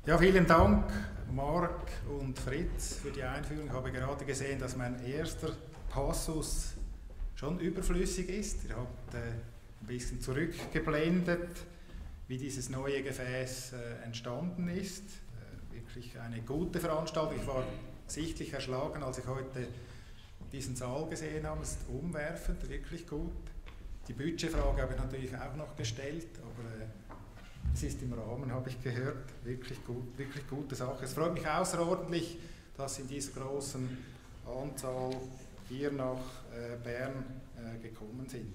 Ja, vielen Dank, Marc und Fritz, für die Einführung. Ich habe gerade gesehen, dass mein erster Passus schon überflüssig ist. Ihr habt ein bisschen zurückgeblendet, wie dieses neue Gefäß entstanden ist. Wirklich eine gute Veranstaltung. Ich war sichtlich erschlagen, als ich heute diesen Saal gesehen habe. Es ist umwerfend, wirklich gut. Die Budgetfrage habe ich natürlich auch noch gestellt, aber es ist im Rahmen, habe ich gehört. Wirklich gute Sache. Es freut mich außerordentlich, dass Sie in dieser großen Anzahl hier nach Bern gekommen sind.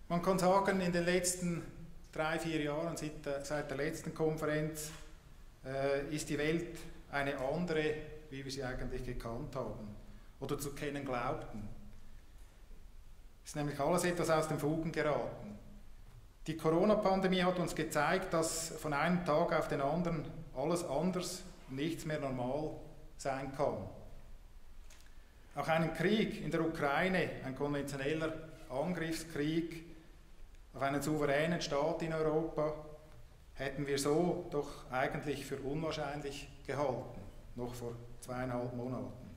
Man kann sagen, in den letzten 3-4 Jahren, seit der letzten Konferenz, ist die Welt eine andere, wie wir sie eigentlich gekannt haben oder zu kennen glaubten. Es ist nämlich alles etwas aus den Fugen geraten. Die Corona-Pandemie hat uns gezeigt, dass von einem Tag auf den anderen alles anders und nichts mehr normal sein kann. Auch einen Krieg in der Ukraine, ein konventioneller Angriffskrieg auf einen souveränen Staat in Europa, hätten wir so doch eigentlich für unwahrscheinlich gehalten, noch vor 2,5 Monaten.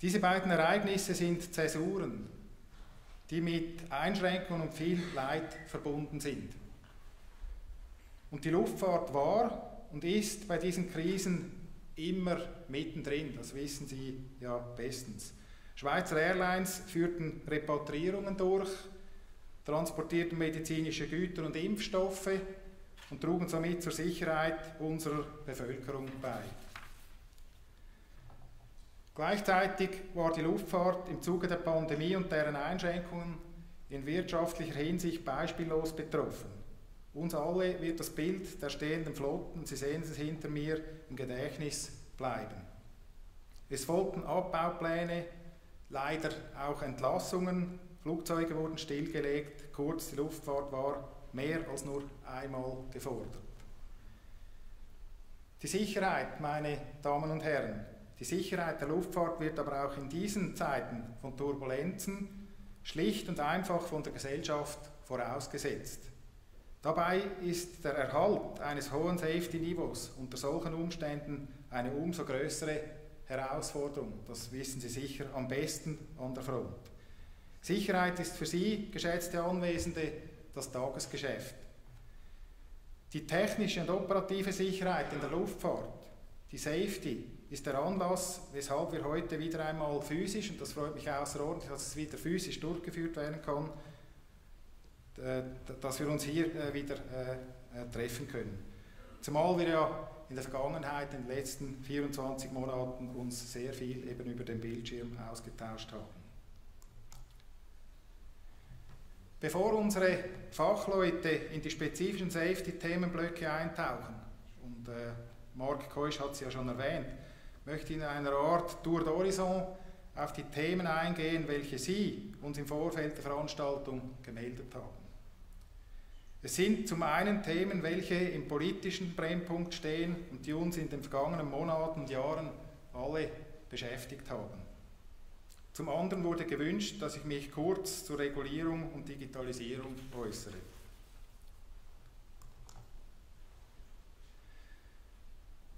Diese beiden Ereignisse sind Zäsuren, die mit Einschränkungen und viel Leid verbunden sind. Und die Luftfahrt war und ist bei diesen Krisen immer mittendrin, das wissen Sie ja bestens. Schweizer Airlines führten Repatriierungen durch, transportierten medizinische Güter und Impfstoffe und trugen somit zur Sicherheit unserer Bevölkerung bei. Gleichzeitig war die Luftfahrt im Zuge der Pandemie und deren Einschränkungen in wirtschaftlicher Hinsicht beispiellos betroffen. Uns alle wird das Bild der stehenden Flotten, Sie sehen es hinter mir, im Gedächtnis bleiben. Es folgten Abbaupläne, leider auch Entlassungen, Flugzeuge wurden stillgelegt, kurz, die Luftfahrt war mehr als nur einmal gefordert. Die Sicherheit, meine Damen und Herren, die Sicherheit der Luftfahrt wird aber auch in diesen Zeiten von Turbulenzen schlicht und einfach von der Gesellschaft vorausgesetzt. Dabei ist der Erhalt eines hohen Safety-Niveaus unter solchen Umständen eine umso größere Herausforderung. Das wissen Sie sicher am besten an der Front. Sicherheit ist für Sie, geschätzte Anwesende, das Tagesgeschäft. Die technische und operative Sicherheit in der Luftfahrt, die Safety, ist der Anlass, weshalb wir heute wieder einmal physisch, und das freut mich außerordentlich, dass es wieder physisch durchgeführt werden kann, dass wir uns hier wieder treffen können. Zumal wir ja in der Vergangenheit, in den letzten 24 Monaten, uns sehr viel eben über den Bildschirm ausgetauscht haben. Bevor unsere Fachleute in die spezifischen Safety-Themenblöcke eintauchen, und Marc Keusch hat es ja schon erwähnt, möchte ich in einer Art Tour d'Horizon auf die Themen eingehen, welche Sie uns im Vorfeld der Veranstaltung gemeldet haben. Es sind zum einen Themen, welche im politischen Brennpunkt stehen und die uns in den vergangenen Monaten und Jahren alle beschäftigt haben. Zum anderen wurde gewünscht, dass ich mich kurz zur Regulierung und Digitalisierung äußere.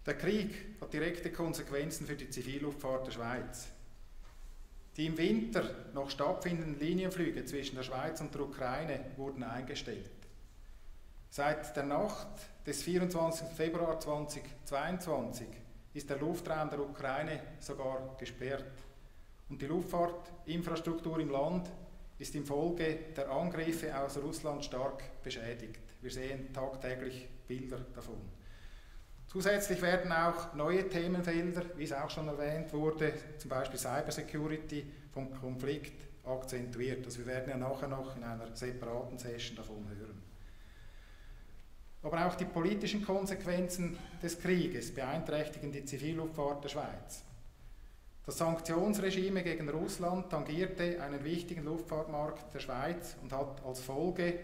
Der Krieg hat direkte Konsequenzen für die Zivilluftfahrt der Schweiz. Die im Winter noch stattfindenden Linienflüge zwischen der Schweiz und der Ukraine wurden eingestellt. Seit der Nacht des 24. Februar 2022 ist der Luftraum der Ukraine sogar gesperrt. Und die Luftfahrtinfrastruktur im Land ist infolge der Angriffe aus Russland stark beschädigt. Wir sehen tagtäglich Bilder davon. Zusätzlich werden auch neue Themenfelder, wie es auch schon erwähnt wurde, zum Beispiel Cybersecurity, vom Konflikt akzentuiert. Also wir werden ja nachher noch in einer separaten Session davon hören. Aber auch die politischen Konsequenzen des Krieges beeinträchtigen die Zivilluftfahrt der Schweiz. Das Sanktionsregime gegen Russland tangierte einen wichtigen Luftfahrtmarkt der Schweiz und hat als Folge,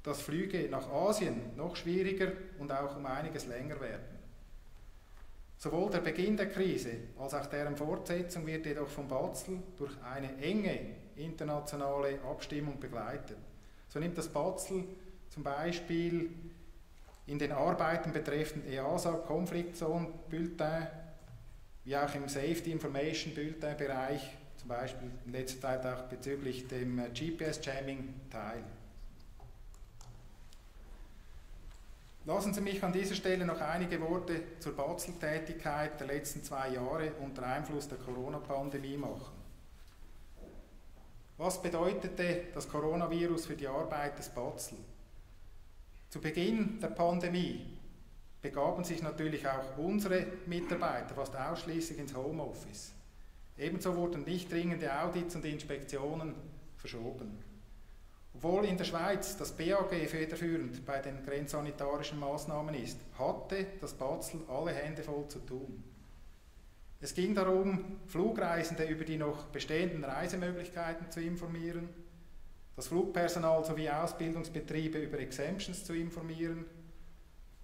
dass Flüge nach Asien noch schwieriger und auch um einiges länger werden. Sowohl der Beginn der Krise als auch deren Fortsetzung wird jedoch vom Batzel durch eine enge internationale Abstimmung begleitet. So nimmt das BAZL zum Beispiel in den Arbeiten betreffend EASA-Konfliktzone-Bulletin, wie auch im Safety Information Bulletin-Bereich, zum Beispiel in letzter Zeit auch bezüglich dem GPS-Jamming teil. Lassen Sie mich an dieser Stelle noch einige Worte zur BAZL-Tätigkeit der letzten 2 Jahre unter Einfluss der Corona-Pandemie machen. Was bedeutete das Coronavirus für die Arbeit des BAZL? Zu Beginn der Pandemie begaben sich natürlich auch unsere Mitarbeiter fast ausschließlich ins Homeoffice. Ebenso wurden nicht dringende Audits und Inspektionen verschoben. Obwohl in der Schweiz das BAG federführend bei den grenzsanitarischen Maßnahmen ist, hatte das BAZL alle Hände voll zu tun. Es ging darum, Flugreisende über die noch bestehenden Reisemöglichkeiten zu informieren, das Flugpersonal sowie Ausbildungsbetriebe über Exemptions zu informieren,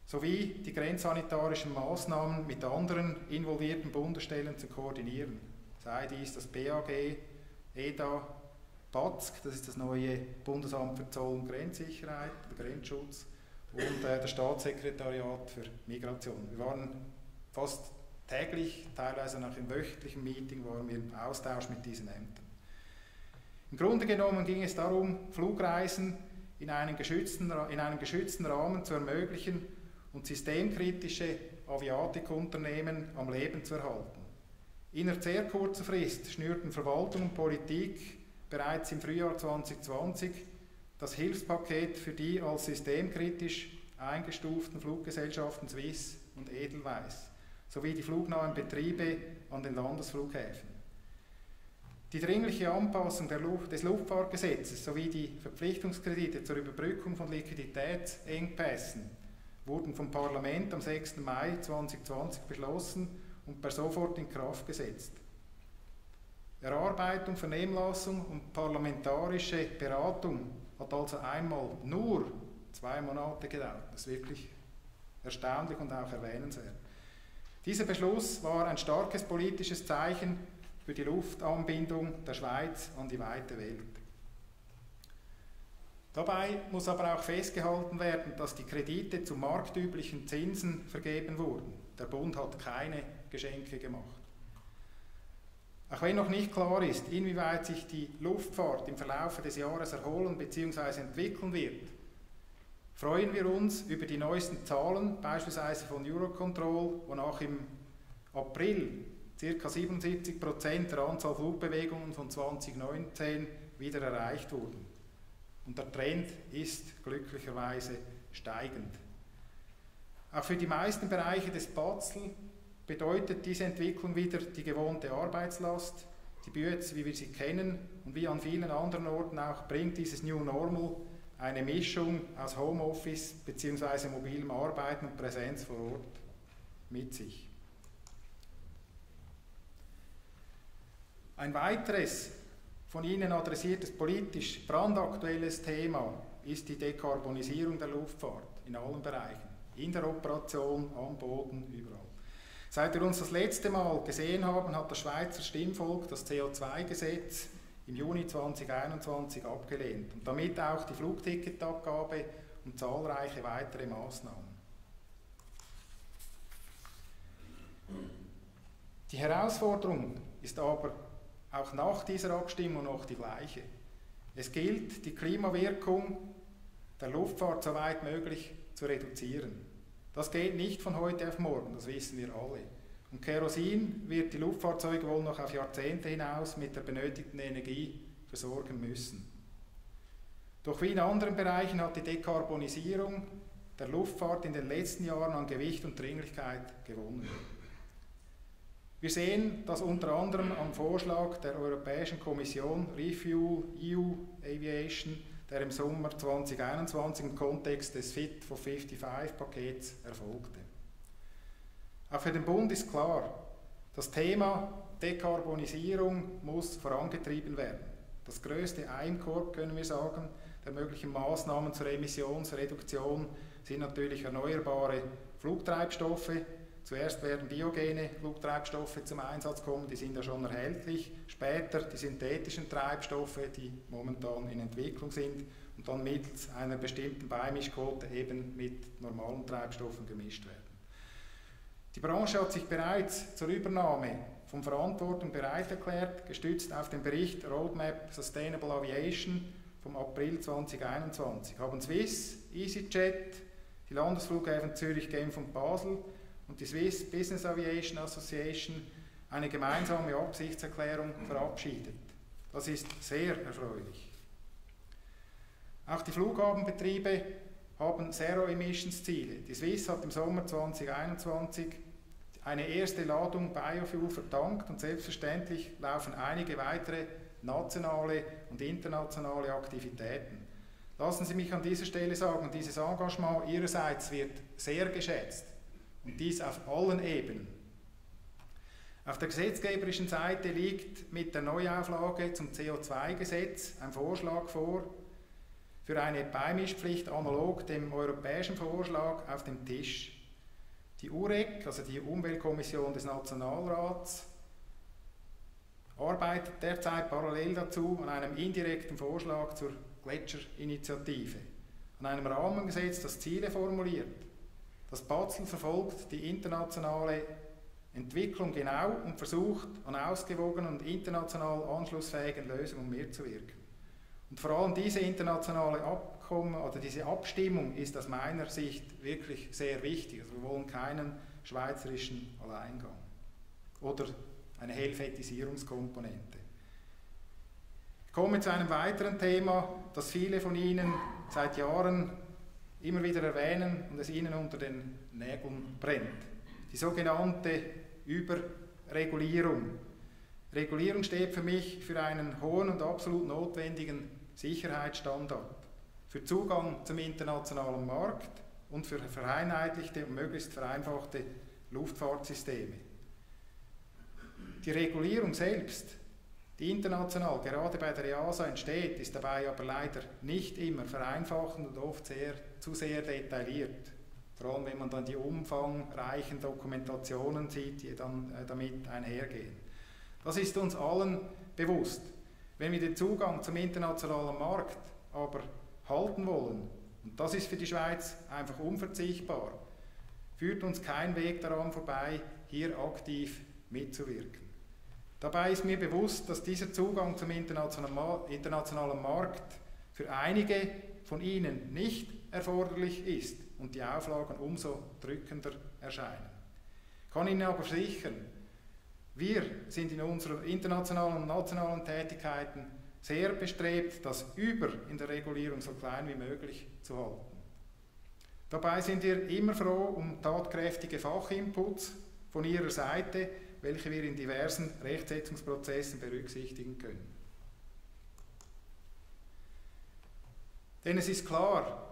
sowie die grenzsanitarischen Maßnahmen mit anderen involvierten Bundesstellen zu koordinieren, sei dies das BAG, EDA, BAZG, das ist das neue Bundesamt für Zoll- und Grenzsicherheit, der Grenzschutz, und das Staatssekretariat für Migration. Wir waren fast täglich, teilweise nach einem wöchentlichen Meeting, waren wir im Austausch mit diesen Ämtern. Im Grunde genommen ging es darum, Flugreisen in einem geschützten Rahmen zu ermöglichen und systemkritische Aviatikunternehmen am Leben zu erhalten. Innerhalb sehr kurzer Frist schnürten Verwaltung und Politik bereits im Frühjahr 2020 das Hilfspaket für die als systemkritisch eingestuften Fluggesellschaften Swiss und Edelweiss sowie die flugnahen Betriebe an den Landesflughäfen. Die dringliche Anpassung des Luftfahrtgesetzes sowie die Verpflichtungskredite zur Überbrückung von Liquiditätsengpässen wurden vom Parlament am 6. Mai 2020 beschlossen und per sofort in Kraft gesetzt. Erarbeitung, Vernehmlassung und parlamentarische Beratung hat also einmal nur 2 Monate gedauert. Das ist wirklich erstaunlich und auch erwähnenswert. Dieser Beschluss war ein starkes politisches Zeichen für die Luftanbindung der Schweiz an die weite Welt. Dabei muss aber auch festgehalten werden, dass die Kredite zu marktüblichen Zinsen vergeben wurden. Der Bund hat keine Geschenke gemacht. Auch wenn noch nicht klar ist, inwieweit sich die Luftfahrt im Verlauf des Jahres erholen bzw. entwickeln wird, freuen wir uns über die neuesten Zahlen, beispielsweise von Eurocontrol, wonach im April ca. 77% der Anzahl Flugbewegungen von 2019 wieder erreicht wurden. Und der Trend ist glücklicherweise steigend. Auch für die meisten Bereiche des BAZL bedeutet diese Entwicklung wieder die gewohnte Arbeitslast. Die Bühz, wie wir sie kennen und wie an vielen anderen Orten auch, bringt dieses New Normal eine Mischung aus Homeoffice bzw. mobilem Arbeiten und Präsenz vor Ort mit sich. Ein weiteres von Ihnen adressiertes politisch brandaktuelles Thema ist die Dekarbonisierung der Luftfahrt in allen Bereichen, in der Operation, am Boden, überall. Seit wir uns das letzte Mal gesehen haben, hat das Schweizer Stimmvolk das CO2-Gesetz im Juni 2021 abgelehnt und damit auch die Flugticketabgabe und zahlreiche weitere Maßnahmen. Die Herausforderung ist aber auch nach dieser Abstimmung noch die gleiche. Es gilt, die Klimawirkung der Luftfahrt so weit möglich zu reduzieren. Das geht nicht von heute auf morgen, das wissen wir alle. Und Kerosin wird die Luftfahrzeuge wohl noch auf Jahrzehnte hinaus mit der benötigten Energie versorgen müssen. Doch wie in anderen Bereichen hat die Dekarbonisierung der Luftfahrt in den letzten Jahren an Gewicht und Dringlichkeit gewonnen. Wir sehen das unter anderem am Vorschlag der Europäischen Kommission Refuel EU Aviation, der im Sommer 2021 im Kontext des Fit for 55-Pakets erfolgte. Auch für den Bund ist klar, das Thema Dekarbonisierung muss vorangetrieben werden. Das größte Einkorb, können wir sagen, der möglichen Maßnahmen zur Emissionsreduktion sind natürlich erneuerbare Flugtreibstoffe, Zuerst werden biogene Flugtreibstoffe zum Einsatz kommen, die sind ja schon erhältlich. Später die synthetischen Treibstoffe, die momentan in Entwicklung sind und dann mittels einer bestimmten Beimischquote eben mit normalen Treibstoffen gemischt werden. Die Branche hat sich bereits zur Übernahme von Verantwortung bereit erklärt, gestützt auf den Bericht Roadmap Sustainable Aviation vom April 2021. Haben Swiss, EasyJet, die Landesflughäfen Zürich, Genf und Basel und die Swiss Business Aviation Association eine gemeinsame Absichtserklärung verabschiedet. Das ist sehr erfreulich. Auch die Flughafenbetriebe haben Zero-Emissions-Ziele. Die Swiss hat im Sommer 2021 eine erste Ladung Biofuel vertankt und selbstverständlich laufen einige weitere nationale und internationale Aktivitäten. Lassen Sie mich an dieser Stelle sagen, dieses Engagement Ihrerseits wird sehr geschätzt und dies auf allen Ebenen. Auf der gesetzgeberischen Seite liegt mit der Neuauflage zum CO2-Gesetz ein Vorschlag vor für eine Beimischpflicht analog dem europäischen Vorschlag auf dem Tisch. Die UREC, also die Umweltkommission des Nationalrats, arbeitet derzeit parallel dazu an einem indirekten Vorschlag zur Gletscherinitiative, an einem Rahmengesetz, das Ziele formuliert. Das Batzel verfolgt die internationale Entwicklung genau und versucht, an ausgewogenen und international anschlussfähigen Lösungen mitzuwirken. Und vor allem diese internationale Abkommen oder diese Abstimmung ist aus meiner Sicht wirklich sehr wichtig. Also wir wollen keinen schweizerischen Alleingang oder eine Helvetisierungskomponente. Ich komme zu einem weiteren Thema, das viele von Ihnen seit Jahren immer wieder erwähnen und es Ihnen unter den Nägeln brennt. Die sogenannte Überregulierung. Regulierung steht für mich für einen hohen und absolut notwendigen Sicherheitsstandard, für Zugang zum internationalen Markt und für vereinheitlichte und möglichst vereinfachte Luftfahrtsysteme. Die Regulierung selbst, die international gerade bei der EASA entsteht, ist dabei aber leider nicht immer vereinfachend und oft zu sehr detailliert. Vor allem wenn man dann die umfangreichen Dokumentationen sieht, die dann damit einhergehen. Das ist uns allen bewusst. Wenn wir den Zugang zum internationalen Markt aber halten wollen, und das ist für die Schweiz einfach unverzichtbar, führt uns kein Weg daran vorbei, hier aktiv mitzuwirken. Dabei ist mir bewusst, dass dieser Zugang zum internationalen Markt für einige von Ihnen nicht erforderlich ist und die Auflagen umso drückender erscheinen. Ich kann Ihnen aber versichern, wir sind in unseren internationalen und nationalen Tätigkeiten sehr bestrebt, das Über in der Regulierung so klein wie möglich zu halten. Dabei sind wir immer froh um tatkräftige Fachinputs von Ihrer Seite, welche wir in diversen Rechtsetzungsprozessen berücksichtigen können. Denn es ist klar,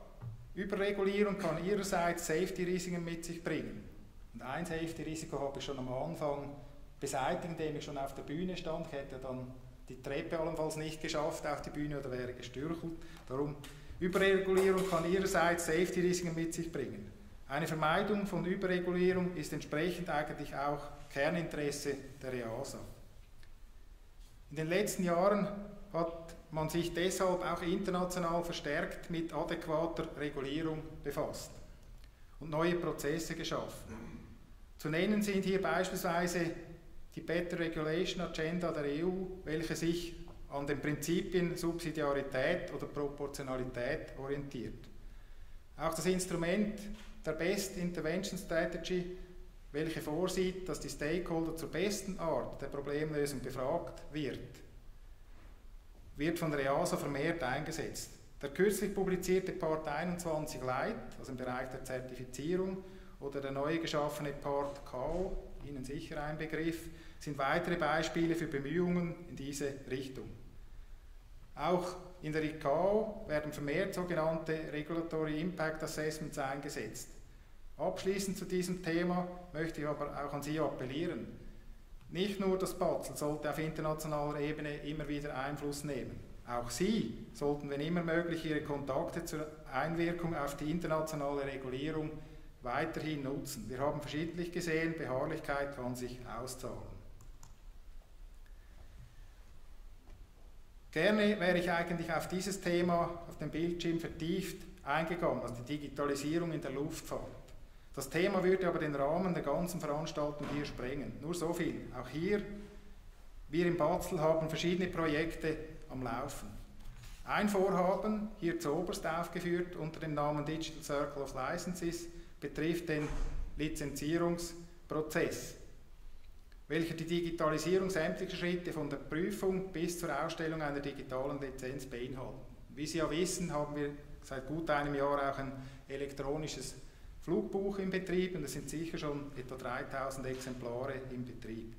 Überregulierung kann Ihrerseits Safety-Risiken mit sich bringen. Und ein Safety-Risiko habe ich schon am Anfang beseitigt, indem ich schon auf der Bühne stand. Ich hätte dann die Treppe allenfalls nicht geschafft auf die Bühne oder wäre gestürchelt. Darum, Überregulierung kann Ihrerseits Safety-Risiken mit sich bringen. Eine Vermeidung von Überregulierung ist entsprechend eigentlich auch Kerninteresse der EASA. In den letzten Jahren hat man sich deshalb auch international verstärkt mit adäquater Regulierung befasst und neue Prozesse geschaffen. Zu nennen sind hier beispielsweise die Better Regulation Agenda der EU, welche sich an den Prinzipien Subsidiarität oder Proportionalität orientiert. Auch das Instrument der Best Intervention Strategy, welche vorsieht, dass die Stakeholder zur besten Art der Problemlösung befragt wird von der EASA vermehrt eingesetzt. Der kürzlich publizierte Part 21 Lite, also im Bereich der Zertifizierung, oder der neu geschaffene Part KO, Ihnen sicher ein Begriff, sind weitere Beispiele für Bemühungen in diese Richtung. Auch in der ICAO werden vermehrt sogenannte Regulatory Impact Assessments eingesetzt. Abschließend zu diesem Thema möchte ich aber auch an Sie appellieren. Nicht nur das Batzel sollte auf internationaler Ebene immer wieder Einfluss nehmen. Auch Sie sollten, wenn immer möglich, Ihre Kontakte zur Einwirkung auf die internationale Regulierung weiterhin nutzen. Wir haben verschiedentlich gesehen, Beharrlichkeit kann sich auszahlen. Gerne wäre ich eigentlich auf dieses Thema auf dem Bildschirm vertieft eingegangen, also die Digitalisierung in der Luftfahrt. Das Thema würde aber den Rahmen der ganzen Veranstaltung hier sprengen. Nur so viel. Auch hier, wir im Batzel haben verschiedene Projekte am Laufen. Ein Vorhaben, hier zuoberst aufgeführt unter dem Namen Digital Circle of Licenses, betrifft den Lizenzierungsprozess, welcher die Digitalisierung sämtlicher Schritte von der Prüfung bis zur Ausstellung einer digitalen Lizenz beinhalten. Wie Sie ja wissen, haben wir seit gut einem Jahr auch ein elektronisches Flugbuch in Betrieb und es sind sicher schon etwa 3000 Exemplare im Betrieb.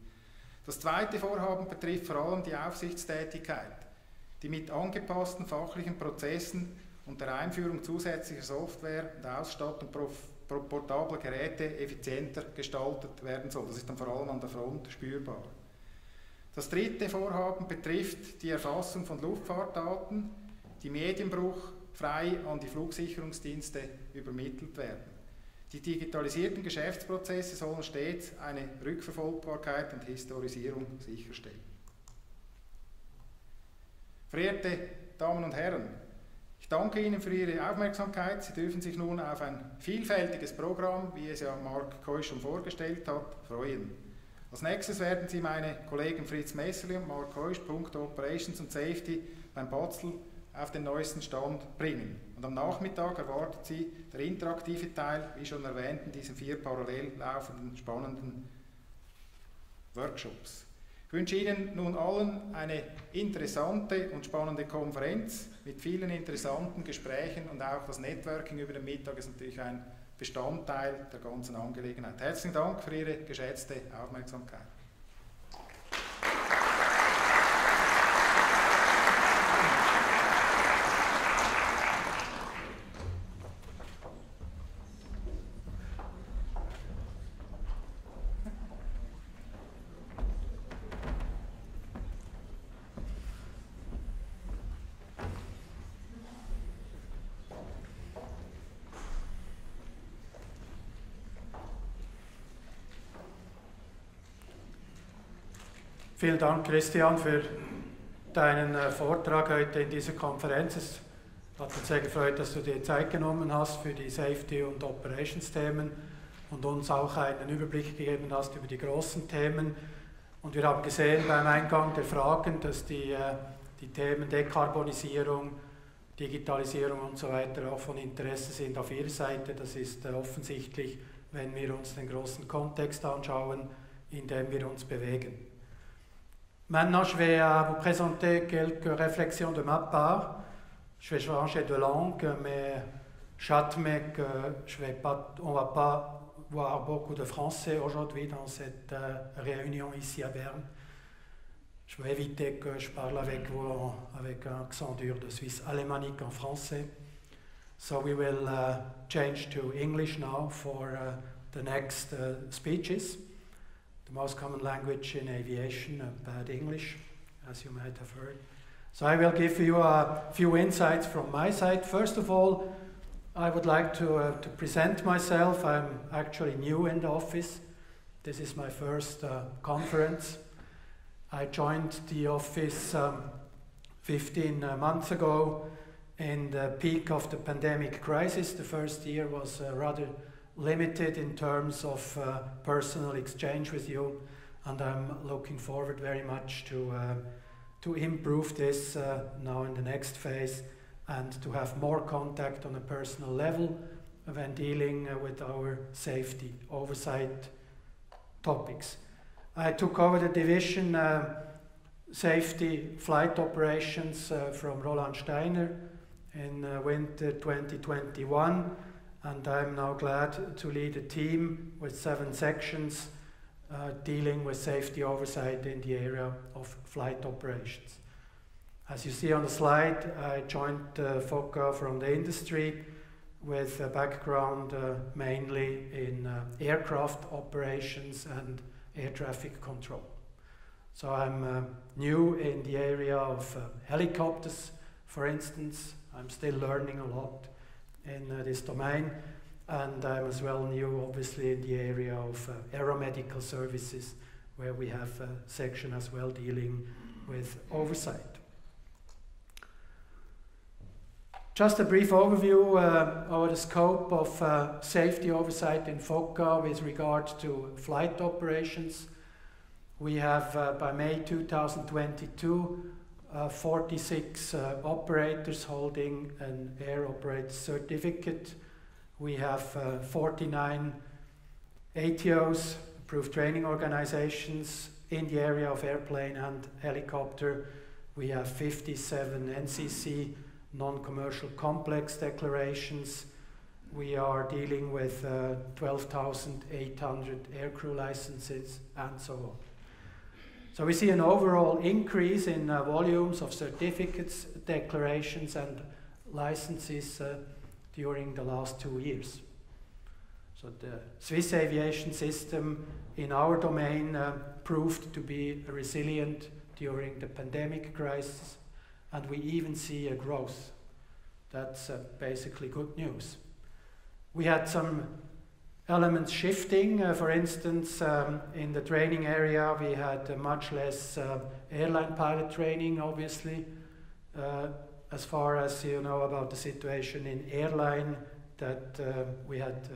Das zweite Vorhaben betrifft vor allem die Aufsichtstätigkeit, die mit angepassten fachlichen Prozessen und der Einführung zusätzlicher Software und Ausstattung portabler Geräte effizienter gestaltet werden soll. Das ist dann vor allem an der Front spürbar. Das dritte Vorhaben betrifft die Erfassung von Luftfahrtdaten, die medienbruchfrei an die Flugsicherungsdienste übermittelt werden. Die digitalisierten Geschäftsprozesse sollen stets eine Rückverfolgbarkeit und Historisierung sicherstellen. Verehrte Damen und Herren, ich danke Ihnen für Ihre Aufmerksamkeit. Sie dürfen sich nun auf ein vielfältiges Programm, wie es ja Marc Keusch schon vorgestellt hat, freuen. Als nächstes werden Sie meine Kollegen Fritz Messerli und Marc Keusch punkto Operations und Safety beim Batzel auf den neuesten Stand bringen. Und am Nachmittag erwartet Sie der interaktive Teil, wie schon erwähnt, in diesen 4 parallel laufenden, spannenden Workshops. Ich wünsche Ihnen nun allen eine interessante und spannende Konferenz mit vielen interessanten Gesprächen und auch das Networking über den Mittag ist natürlich ein Bestandteil der ganzen Angelegenheit. Herzlichen Dank für Ihre geschätzte Aufmerksamkeit. Vielen Dank, Christian, für deinen Vortrag heute in dieser Konferenz. Es hat uns sehr gefreut, dass du dir Zeit genommen hast für die Safety- und Operations-Themen und uns auch einen Überblick gegeben hast über die großen Themen. Und wir haben gesehen beim Eingang der Fragen, dass die Themen Dekarbonisierung, Digitalisierung und so weiter auch von Interesse sind auf Ihrer Seite. Das ist offensichtlich, wenn wir uns den großen Kontext anschauen, in dem wir uns bewegen. Maintenant, je vais vous présenter quelques réflexions de ma part. Je vais changer de langue, mais j'admets que on ne va pas voir beaucoup de français aujourd'hui dans cette réunion ici à Berne. Je vais éviter que je parle avec vous avec un accent dur de Suisse alémanique en français. So we will change to English now for the next speeches. The most common language in aviation, bad English, as you might have heard. So I will give you a few insights from my side. First of all, I would like to present myself. I'm actually new in the office. This is my first conference. I joined the office 15 months ago in the peak of the pandemic crisis. The first year was rather limited in terms of personal exchange with you, and I'm looking forward very much to improve this now in the next phase and to have more contact on a personal level when dealing with our safety oversight topics. I took over the division safety flight operations from Roland Steiner in winter 2021. And I'm now glad to lead a team with 7 sections dealing with safety oversight in the area of flight operations. As you see on the slide, I joined FOCA from the industry with a background mainly in aircraft operations and air traffic control. So I'm new in the area of helicopters, for instance. I'm still learning a lot in this domain, and I'm as well new, obviously, in the area of aeromedical services, where we have a section as well dealing with oversight. Just a brief overview of the scope of safety oversight in FOCA with regard to flight operations. We have, by May 2022, 46 operators holding an air operator certificate. We have 49 ATOs, approved training organizations, in the area of airplane and helicopter. We have 57 NCC, non-commercial complex declarations. We are dealing with 12,800 aircrew licenses and so on. So we see an overall increase in volumes of certificates, declarations and licenses during the last 2 years. So the Swiss aviation system in our domain proved to be resilient during the pandemic crisis, and we even see a growth. That's basically good news. We had some elements shifting. For instance, in the training area, we had much less airline pilot training, obviously. As far as you know about the situation in airline, that we had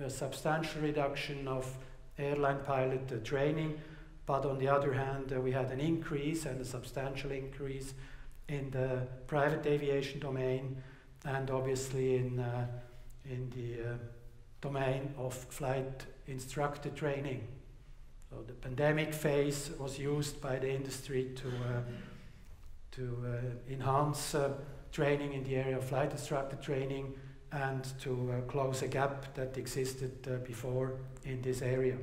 a substantial reduction of airline pilot training, but on the other hand, we had an increase, and a substantial increase, in the private aviation domain, and obviously in the domain of flight instructor training. So the pandemic phase was used by the industry to enhance training in the area of flight instructor training, and to close a gap that existed before in this area.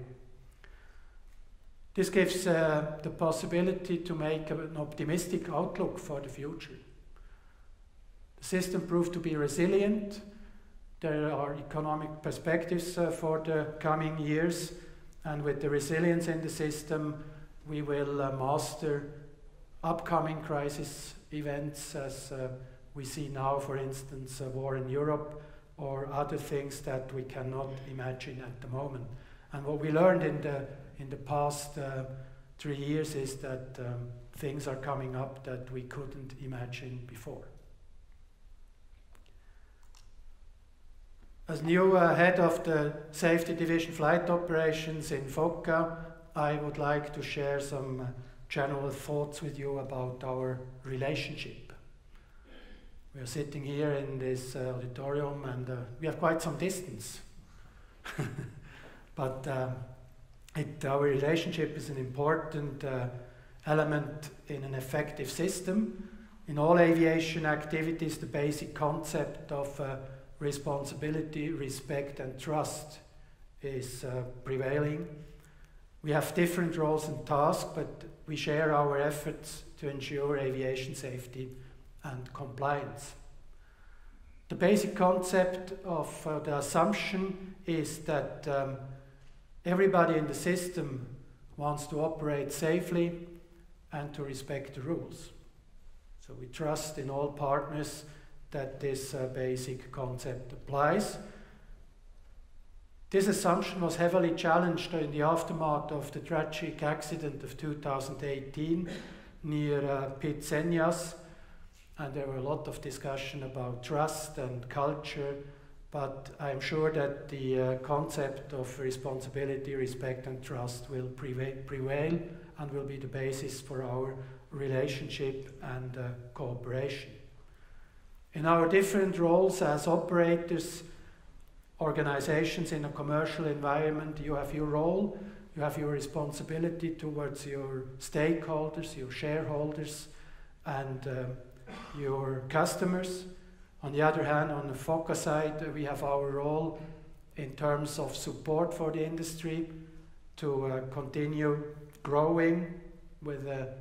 This gives the possibility to make an optimistic outlook for the future. The system proved to be resilient. There are economic perspectives for the coming years, and with the resilience in the system, we will master upcoming crisis events, as we see now, for instance, a war in Europe, or other things that we cannot imagine at the moment. And what we learned in the past 3 years is that things are coming up that we couldn't imagine before. As new head of the Safety Division Flight Operations in FOCA, I would like to share some general thoughts with you about our relationship. We are sitting here in this auditorium, and we have quite some distance. But our relationship is an important element in an effective system. In all aviation activities, the basic concept of responsibility, respect and trust is prevailing. We have different roles and tasks, but we share our efforts to ensure aviation safety and compliance. The basic concept of the assumption is that everybody in the system wants to operate safely and to respect the rules. So we trust in all partners that this basic concept applies. This assumption was heavily challenged in the aftermath of the tragic accident of 2018 near Pitsenjas, and there were a lot of discussion about trust and culture, but I'm sure that the concept of responsibility, respect and trust will prevail and will be the basis for our relationship and cooperation. In our different roles as operators, organizations in a commercial environment, you have your role, you have your responsibility towards your stakeholders, your shareholders, and your customers. On the other hand, on the FOCA side, we have our role in terms of support for the industry to continue growing with a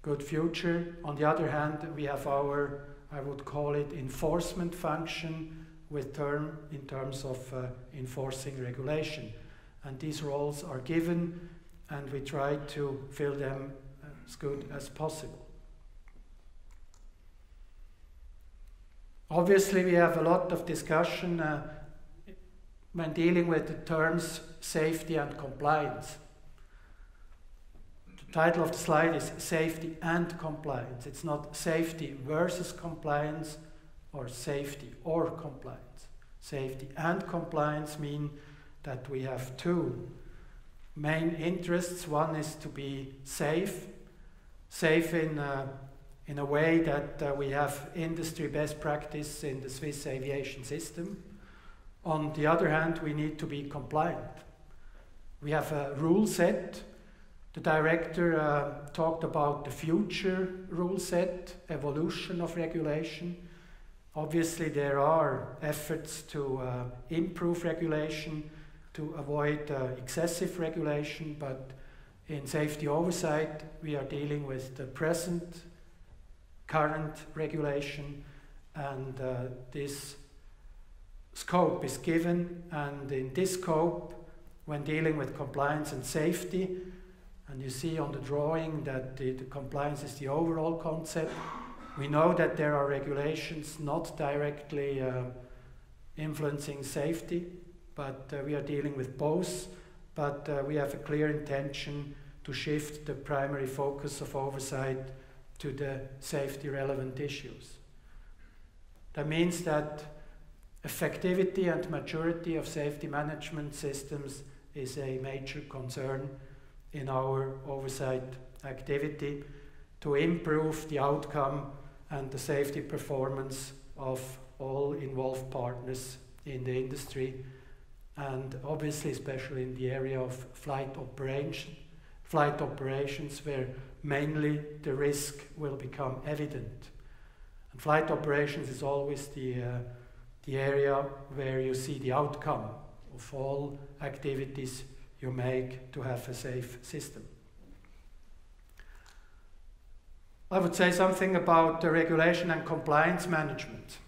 good future. On the other hand, we have our, I would call it, enforcement function in terms of enforcing regulation. And these roles are given, and we try to fill them as good as possible. Obviously, we have a lot of discussion when dealing with the terms safety and compliance. The title of the slide is Safety and Compliance. It's not safety versus compliance or safety or compliance. Safety and compliance mean that we have two main interests. One is to be safe in a way that we have industry best practice in the Swiss aviation system. On the other hand, we need to be compliant. We have a rule set. The director talked about the future rule set, evolution of regulation. Obviously, there are efforts to improve regulation, to avoid excessive regulation, but in safety oversight, we are dealing with the current regulation, and this scope is given, and in this scope, when dealing with compliance and safety, and you see on the drawing that the compliance is the overall concept, we know that there are regulations not directly influencing safety, but we are dealing with both, but we have a clear intention to shift the primary focus of oversight to the safety relevant issues. That means that effectivity and maturity of safety management systems is a major concern in our oversight activity to improve the outcome and the safety performance of all involved partners in the industry, and obviously especially in the area of flight operations where mainly the risk will become evident. And flight operations is always the area where you see the outcome of all activities you make to have a safe system. I would say something about the regulation and compliance management.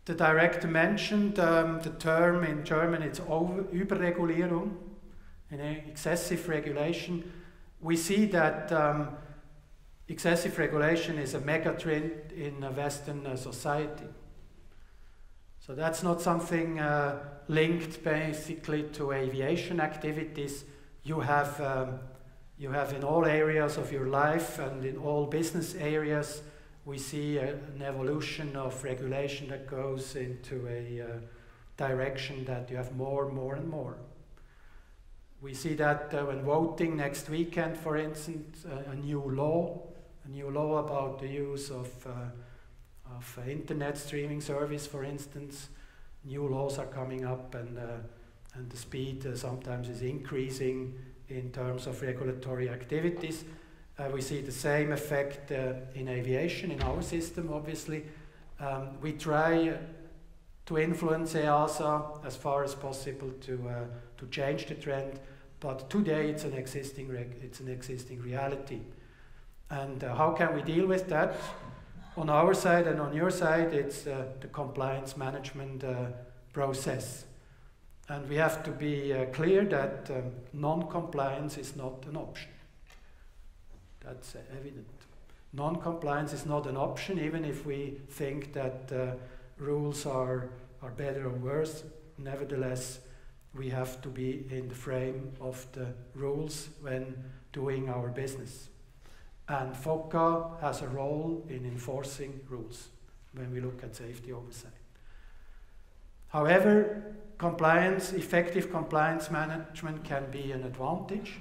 The director mentioned the term in German, it's Überregulierung, excessive regulation. We see that excessive regulation is a mega trend in Western society. So that's not something linked basically to aviation activities. You have in all areas of your life and in all business areas, we see an evolution of regulation that goes into a direction that you have more and more. We see that when voting next weekend, for instance, a new law about the use of internet streaming service, for instance. New laws are coming up, and the speed sometimes is increasing in terms of regulatory activities. We see the same effect in aviation, in our system, obviously. We try to influence EASA as far as possible to change the trend, but today it's an existing reality. And how can we deal with that? On our side and on your side, it's the compliance management process. And we have to be clear that non-compliance is not an option. That's evident. Non-compliance is not an option, even if we think that rules are better or worse. Nevertheless, we have to be in the frame of the rules when doing our business. And FOCA has a role in enforcing rules when we look at safety oversight. However, effective compliance management can be an advantage.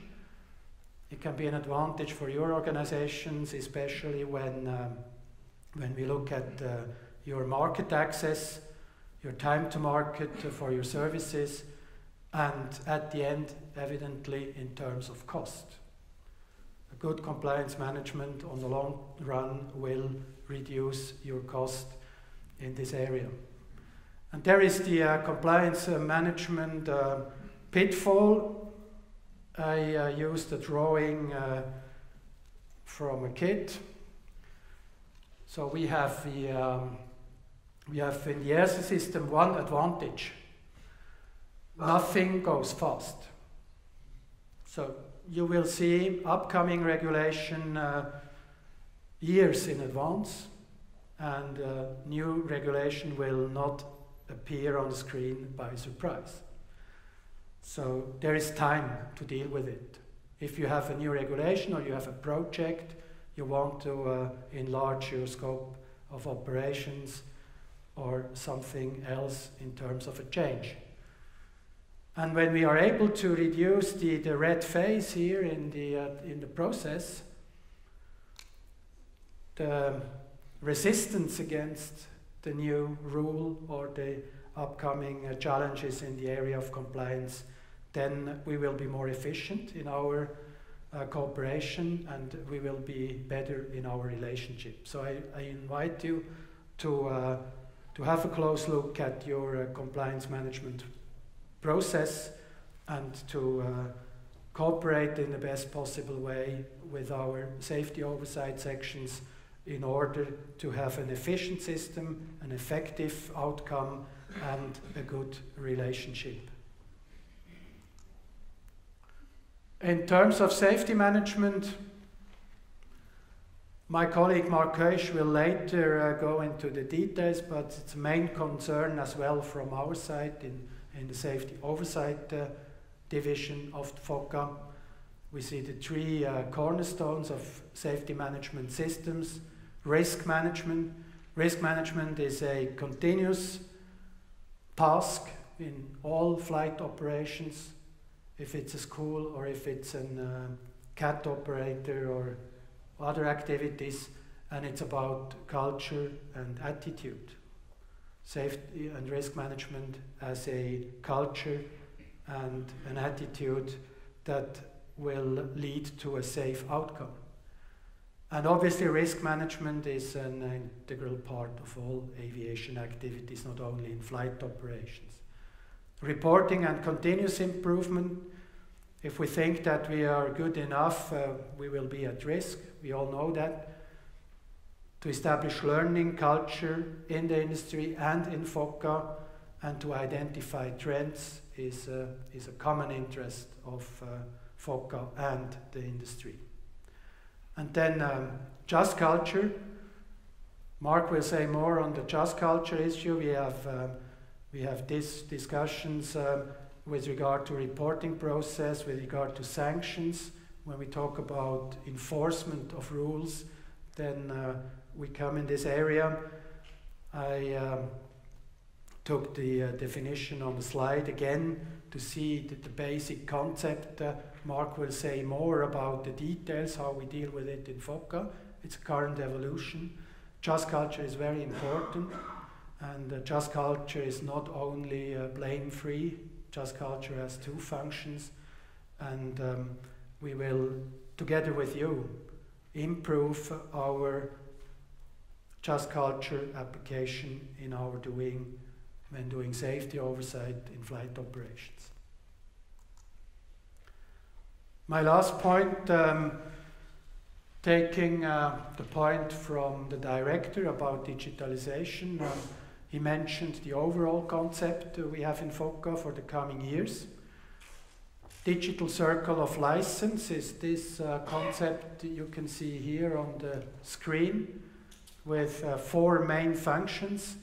It can be an advantage for your organizations, especially when we look at your market access, your time to market for your services, and at the end, evidently, in terms of cost. A good compliance management on the long run will reduce your cost in this area. And there is the compliance management pitfall. I used a drawing from a kit. So we have in the EASA system one advantage. Nothing goes fast. So you will see upcoming regulation years in advance, and new regulation will not appear on the screen by surprise. So there is time to deal with it. If you have a new regulation or you have a project, you want to enlarge your scope of operations or something else in terms of a change. And when we are able to reduce the red phase here in the process, the resistance against the new rule or the upcoming challenges in the area of compliance, then we will be more efficient in our cooperation, and we will be better in our relationship. So I invite you to have a close look at your compliance management process and to cooperate in the best possible way with our safety oversight sections in order to have an efficient system, an effective outcome, and a good relationship. In terms of safety management, my colleague Mark Keusch will later go into the details, but it's a main concern as well from our side in the safety oversight division of the FOCA. We see the three cornerstones of safety management systems. Risk management. Risk management is a continuous task in all flight operations, if it's a school or if it's a CAT operator or other activities, and it's about culture and attitude. Safety and risk management as a culture and an attitude that will lead to a safe outcome. And obviously risk management is an integral part of all aviation activities, not only in flight operations. Reporting and continuous improvement. If we think that we are good enough, we will be at risk. We all know that. To establish learning culture in the industry and in FOCA, and to identify trends is a common interest of FOCA and the industry. And then just culture. Mark will say more on the just culture issue. We have these discussions with regard to reporting process, with regard to sanctions. When we talk about enforcement of rules, then we come in this area. I took the definition on the slide again to see the basic concept. Mark will say more about the details, how we deal with it in FOCA. It's a current evolution. Just culture is very important, and just culture is not only blame-free. Just culture has two functions, and we will, together with you, improve our just culture application in our doing when doing safety oversight in flight operations. My last point, taking the point from the director about digitalization, he mentioned the overall concept we have in FOCA for the coming years. Digital circle of license is this concept you can see here on the screen with four main functions.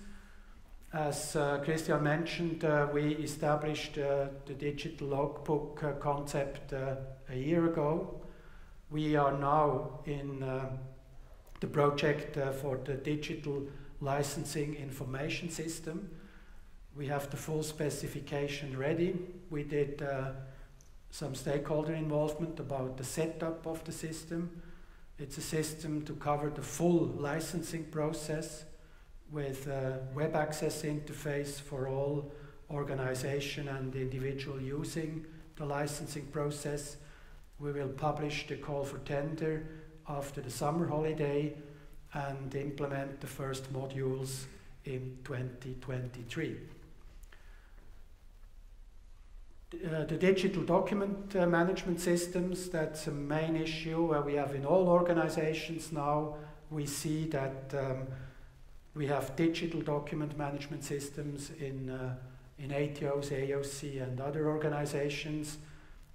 As Christian mentioned, we established the digital logbook concept a year ago. We are now in the project for the digital licensing information system. We have the full specification ready. We did some stakeholder involvement about the setup of the system. It's a system to cover the full licensing process with a web access interface for all organization and individual using the licensing process. We will publish the call for tender after the summer holiday and implement the first modules in 2023. The digital document management systems, that's a main issue we have in all organizations now. We see that we have digital document management systems in ATOs, AOC and other organizations,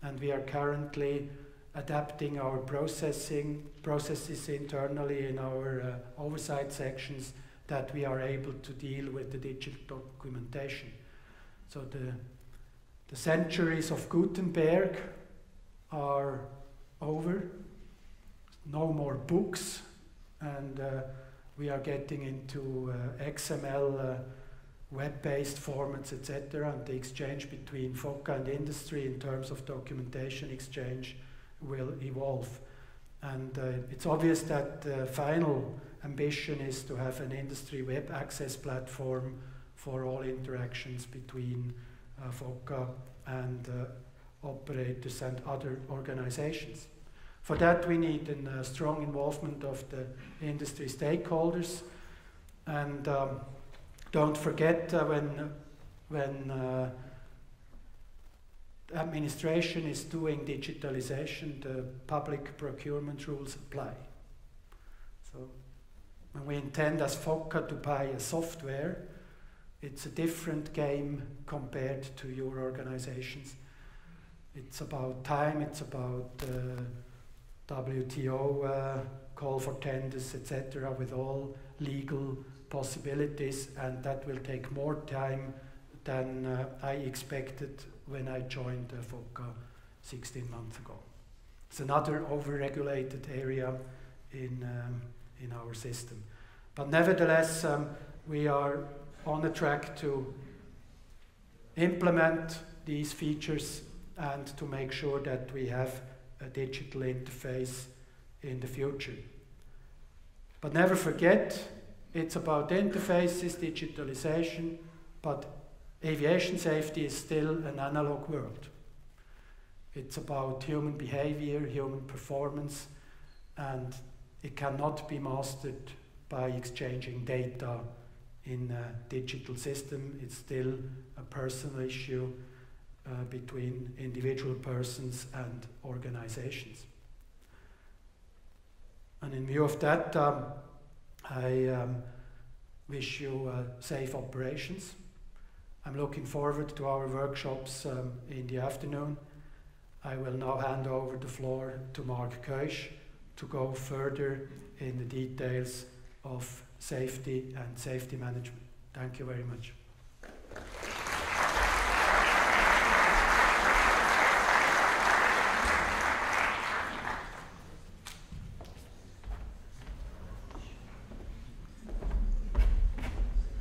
and we are currently adapting our processes internally in our oversight sections that we are able to deal with the digital documentation. So the centuries of Gutenberg are over, no more books, and we are getting into XML web-based formats, etc., and the exchange between FOCA and industry in terms of documentation exchange will evolve. And it's obvious that the final ambition is to have an industry web access platform for all interactions between FOCA and operators and other organizations. For that we need a strong involvement of the industry stakeholders, and don't forget when administration is doing digitalization, the public procurement rules apply. So when we intend as FOCA to buy a software, it's a different game compared to your organizations. It's about time, it's about WTO call for tenders, etc., with all legal possibilities, and that will take more time than I expected when I joined FOCA 16 months ago. It's another over-regulated area in our system. But nevertheless, we are on a track to implement these features and to make sure that we have a digital interface in the future. But never forget, it's about interfaces, digitalization, but aviation safety is still an analog world. It's about human behavior, human performance, and it cannot be mastered by exchanging data in a digital system. It's still a personal issue between individual persons and organizations. And in view of that, I wish you safe operations. I'm looking forward to our workshops in the afternoon. I will now hand over the floor to Mark Keusch to go further in the details of safety and safety management. Thank you very much.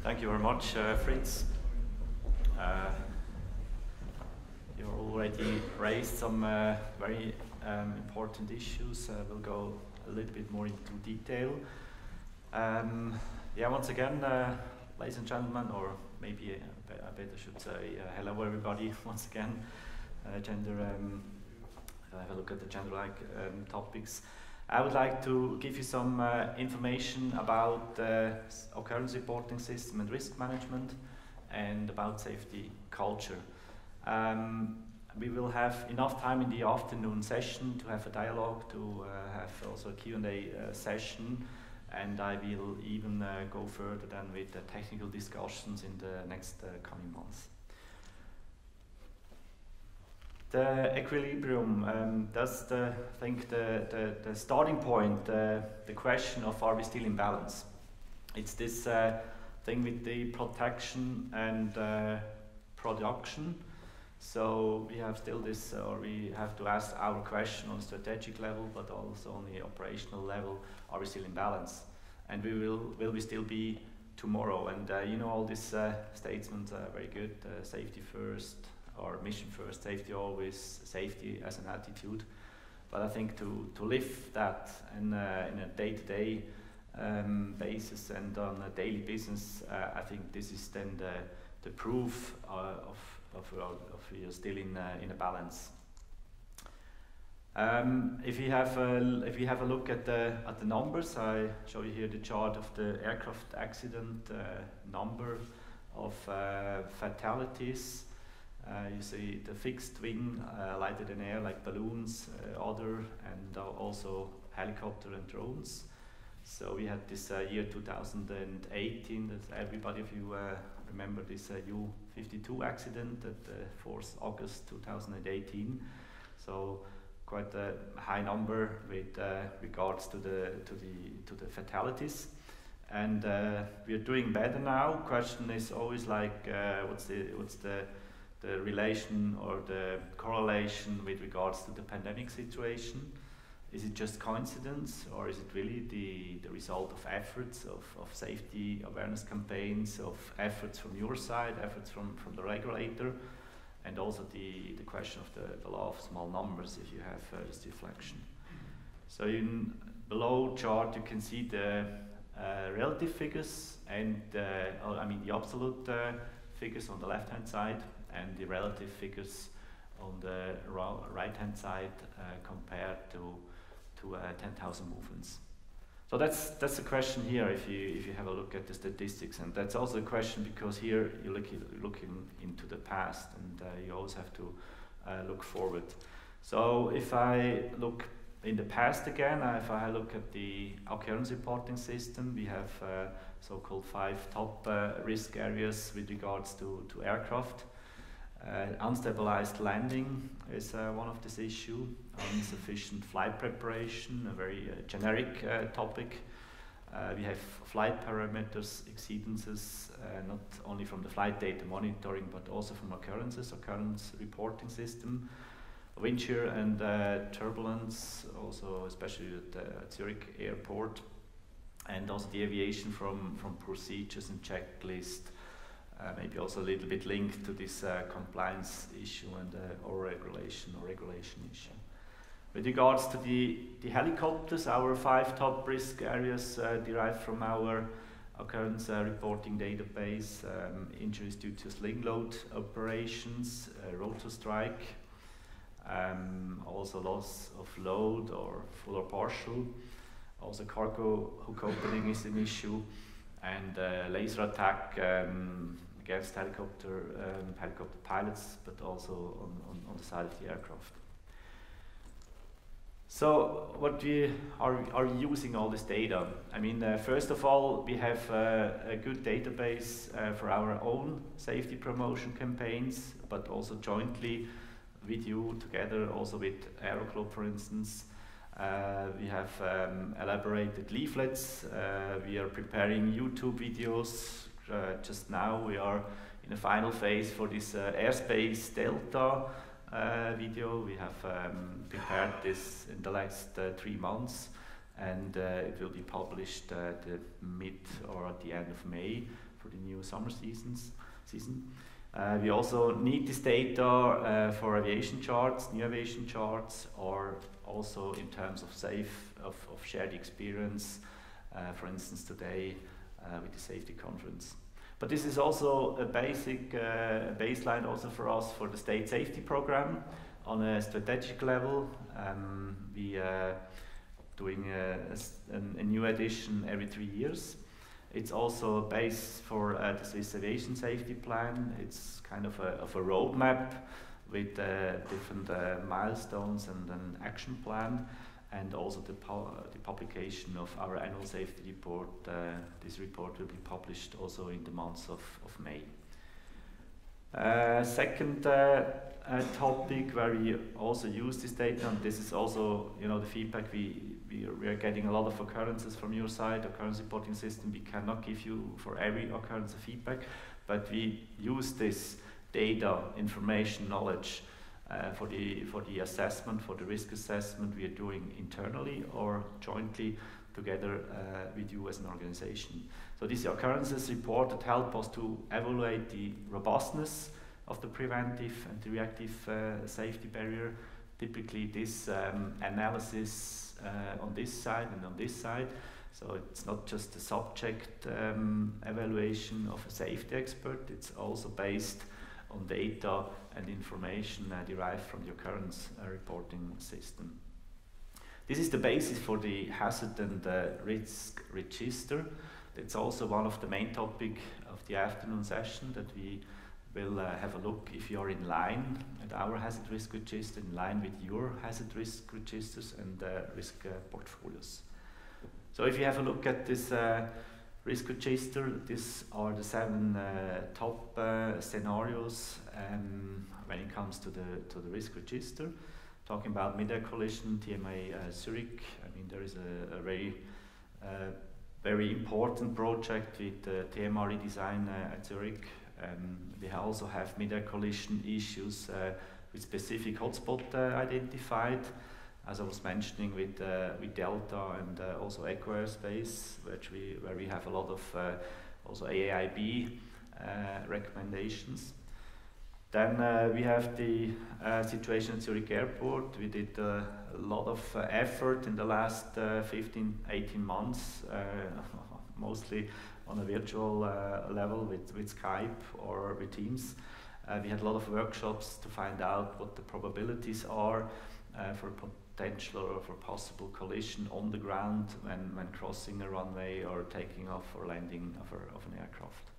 Thank you very much, Fritz. You already raised some very important issues. We'll go a little bit more into detail. Yeah, once again, ladies and gentlemen, or maybe I better should say hello everybody once again. Have a look at the gender-like topics. I would like to give you some information about the occurrence reporting system and risk management, and about safety culture. We will have enough time in the afternoon session to have a dialogue, to have also a Q&A session, and I will even go further than with the technical discussions in the next coming months. The equilibrium, that's the starting point, the question of are we still in balance. It's this thing with the protection and production. So we have still this, or we have to ask our question on strategic level, but also on the operational level, are we still in balance? And will we still be tomorrow? And you know, all these statements are very good, safety first, or mission first, safety always, safety as an attitude. But I think to live that in a day-to-day basis and on a daily business, I think this is then the proof of you're still in a balance. If you have a look at the numbers, I show you here the chart of the aircraft accident number of fatalities. You see the fixed wing, lighted in air like balloons, other, and also helicopter and drones. So we had this year 2018, that everybody of you remember this U-52 accident at 4th August 2018. So quite a high number with regards to the fatalities. and we are doing better now. Question is always like, what's the relation or the correlation with regards to the pandemic situation? Is it just coincidence, or is it really the result of efforts of safety awareness campaigns, of efforts from your side, efforts from the regulator, and also the question of the law of small numbers, if you have this deflection. So in below chart you can see the relative figures and the absolute figures on the left hand side, and the relative figures on the right hand side compared to 10,000 movements. So that's the question here if you have a look at the statistics, and that's also a question because here you're looking into the past, and you always have to look forward. So if I look in the past again, if I look at the occurrence reporting system, we have so-called 5 top risk areas with regards to aircraft. Unstabilized landing is one of this issue. Insufficient flight preparation, a very generic topic. We have flight parameters exceedances, not only from the flight data monitoring, but also from occurrence reporting system. Wind shear and turbulence, also especially at Zurich airport, and also the aviation from procedures and checklist. Maybe also a little bit linked to this compliance issue and or regulation issue. With regards to the helicopters, our 5 top risk areas derived from our occurrence reporting database: injuries due to sling load operations, rotor strike, also loss of load or full or partial. Also cargo hook opening is an issue, and laser attack against helicopter pilots, but also on the side of the aircraft. So what we are using all this data? I mean, first of all, we have a good database for our own safety promotion campaigns, but also jointly with you, together also with Aero Club, for instance. We have elaborated leaflets. We are preparing YouTube videos. Just now we are in the final phase for this airspace delta video. We have prepared this in the last 3 months, and it will be published at the mid or at the end of May for the new summer season. We also need this data for aviation charts, new aviation charts, or also in terms of shared experience, for instance today with the safety conference. But this is also a basic baseline also for us for the state safety program on a strategic level. We are doing a new edition every 3 years. It's also a base for the Swiss Aviation Safety Plan. It's kind of a roadmap with different milestones and an action plan, and also the publication of our annual safety report. This report will be published also in the month of May. Second topic where we also use this data, and this is also the feedback we are getting a lot of occurrences from your side, occurrence reporting system. We cannot give you for every occurrence a feedback, but we use this data, information, knowledge for the assessment, for the risk assessment we are doing internally or jointly together with you as an organization. So these occurrences reported help us to evaluate the robustness of the preventive and the reactive safety barrier. Typically this analysis on this side and on this side, so it's not just a subject evaluation of a safety expert, it's also based on data and information derived from the occurrence reporting system. This is the basis for the hazard and risk register. It's also one of the main topics of the afternoon session, that we will have a look if you are in line at our hazard risk register, in line with your hazard risk registers and risk portfolios. So if you have a look at this risk register, these are the 7 top scenarios when it comes to the risk register. Talking about mid-air collision, TMA Zurich, I mean there is a very very important project with the TMR redesign at Zurich. We also have mid-air collision issues with specific hotspot identified, as I was mentioning with Delta and also Eco Airspace, where we have a lot of also AAIB recommendations. Then we have the situation at Zurich Airport. We did a lot of effort in the last 15-18 months, mostly on a virtual level with Skype or with Teams. We had a lot of workshops to find out what the probabilities are for potential or for possible collision on the ground when crossing a runway or taking off or landing of an aircraft.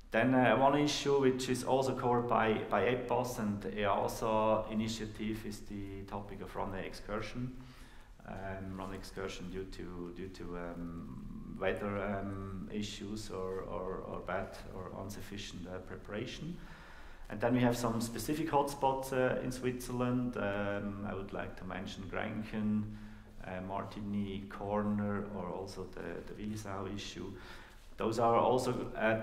Then one issue which is also covered by EPAS and the EASA initiative is the topic of runway excursion. Runway excursion due to weather issues or bad or insufficient preparation. And then we have some specific hotspots in Switzerland. I would like to mention Grenchen, Martigny, Corner, or also the Willisau issue. Those are also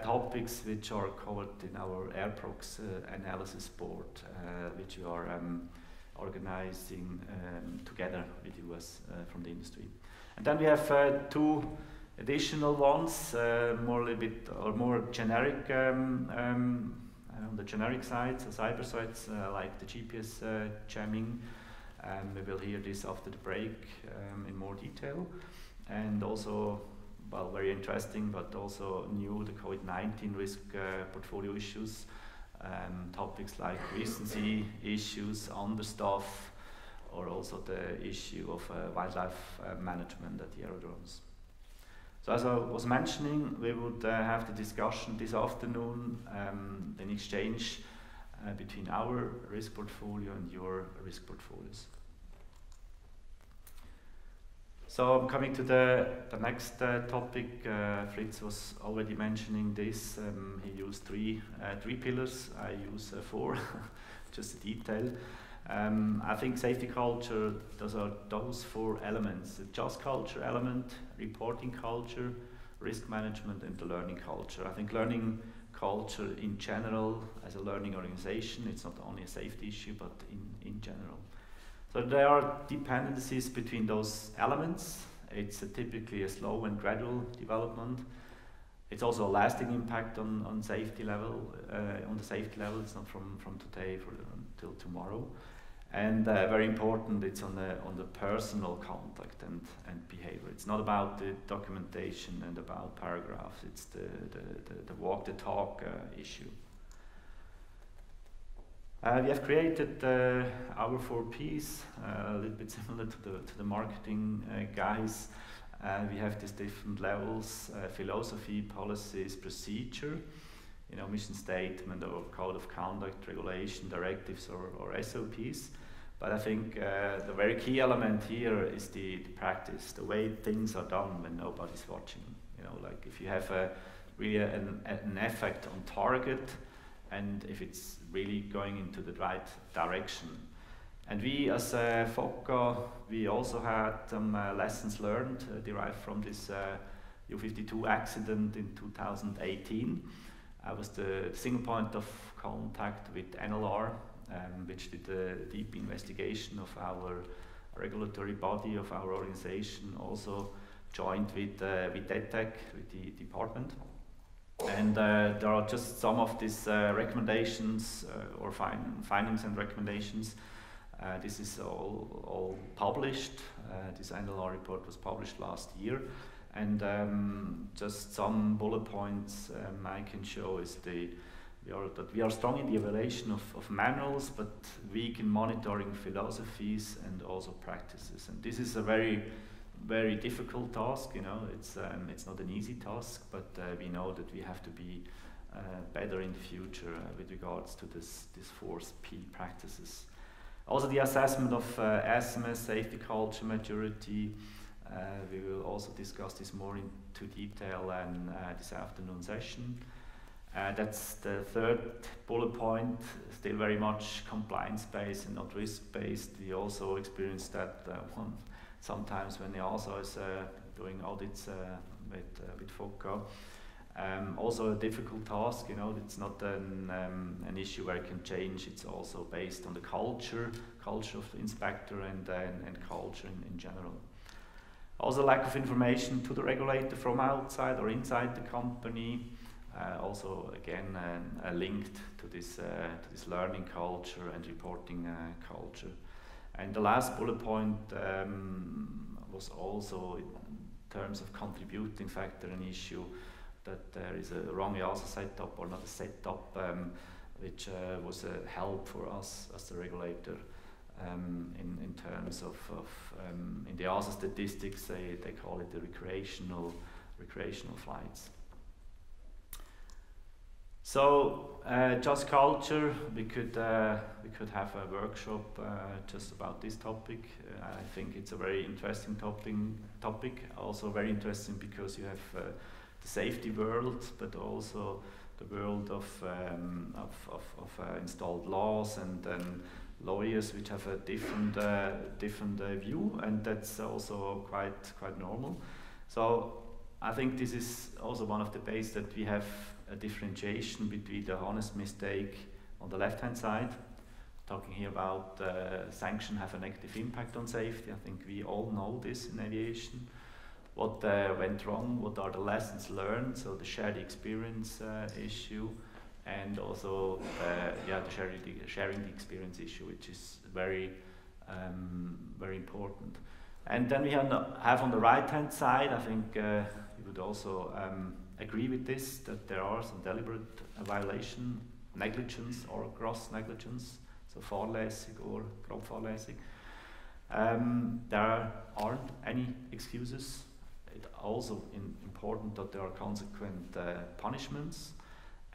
topics which are covered in our AirProx analysis board, which we are organizing together with us from the industry. And then we have two additional ones, more generic on the generic side, so cyber threats like the GPS jamming. We will hear this after the break in more detail, and also. Well, very interesting, but also new, the COVID-19 risk portfolio issues, topics like recency issues, understaff, or also the issue of wildlife management at the aerodromes. So as I was mentioning, we would have the discussion this afternoon, an exchange between our risk portfolio and your risk portfolios. So I'm coming to the next topic. Fritz was already mentioning this. He used three pillars. I use four, just a detail. I think safety culture, those are those four elements: the just culture element, reporting culture, risk management, and the learning culture. I think learning culture in general, as a learning organization, it's not only a safety issue, but in general. So there are dependencies between those elements. It's typically a slow and gradual development. It's also a lasting impact on safety level. On the safety level, it's not from today until tomorrow. And very important, it's on the personal contact and behavior. It's not about the documentation and about paragraphs. It's the walk the talk issue. We have created our 4 Ps, a little bit similar to the marketing guys. We have these different levels: philosophy, policies, procedure, mission statement or code of conduct, regulation, directives or SOPs. But I think the very key element here is the practice, the way things are done when nobody's watching. Like if you have really an effect on target, and if it's really going into the right direction. And we as FOCA, we also had some lessons learned derived from this U-52 accident in 2018. I was the single point of contact with NLR, which did a deep investigation of our regulatory body, of our organization, also joined with DETEC, with the department. And there are just some of these recommendations or findings and recommendations. This is all published. This NLR report was published last year. And just some bullet points I can show is that we are strong in the evaluation of manuals, but weak in monitoring philosophies and also practices. And this is a very difficult task. It's not an easy task, but we know that we have to be better in the future with regards to these 4 P practices. Also the assessment of SMS, safety culture, maturity. We will also discuss this more into detail in this afternoon session. That's the 3rd bullet point, still very much compliance-based and not risk-based. We also experienced that sometimes when EASA is doing audits with FOCA. Also a difficult task, you know, it's not an issue where it can change, it's also based on the culture of the inspector and culture in general. Also lack of information to the regulator from outside or inside the company, also again linked to this learning culture and reporting culture. And the last bullet point was also in terms of contributing factor an issue that there is a wrong EASA setup or not a setup which was a help for us as the regulator in terms of in the EASA statistics they call it the recreational flights. So just culture, we could have a workshop just about this topic. I think it's a very interesting topic. Also very interesting because you have the safety world, but also the world of installed laws and lawyers which have a different view, and that's also quite normal. So I think this is also one of the bases that we have a differentiation between the honest mistake on the left-hand side, talking here about sanction have a negative impact on safety. I think we all know this in aviation. What went wrong, what are the lessons learned, so the shared experience issue, and also the sharing the experience issue, which is very important. And then we have on the right-hand side, I think you would also agree with this, that there are some deliberate violation, negligence or gross negligence, so fahrlässig or grob fahrlässig. There aren't any excuses. It's also important that there are consequent punishments,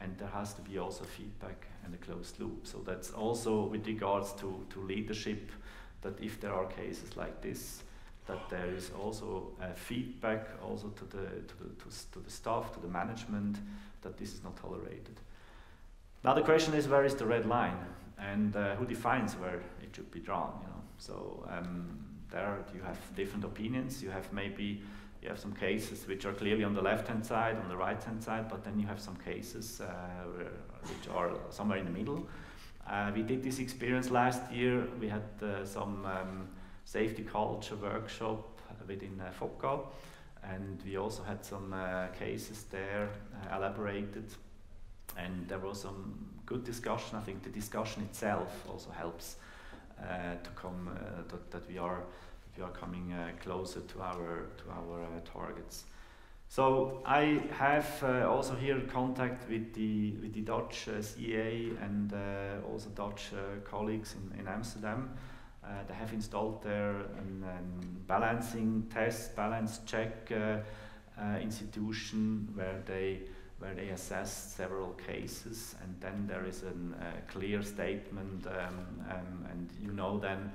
and there has to be also feedback and a closed loop. So that's also with regards to leadership, that if there are cases like this, that there is also feedback also to the staff, to the management, that this is not tolerated. Now the question is, where is the red line, and who defines where it should be drawn? You know, so there you have different opinions. You have some cases which are clearly on the left-hand side, on the right-hand side, but then you have some cases which are somewhere in the middle. We did this experience last year. We had some safety culture workshop within FOCA, and we also had some cases there elaborated, and there was some good discussion. I think the discussion itself also helps to come that we are coming closer to our targets. So I have also here contact with the Dutch CA and also Dutch colleagues in Amsterdam. They have installed there a balancing test, balance check institution where they assess several cases, and then there is a clear statement, and you know then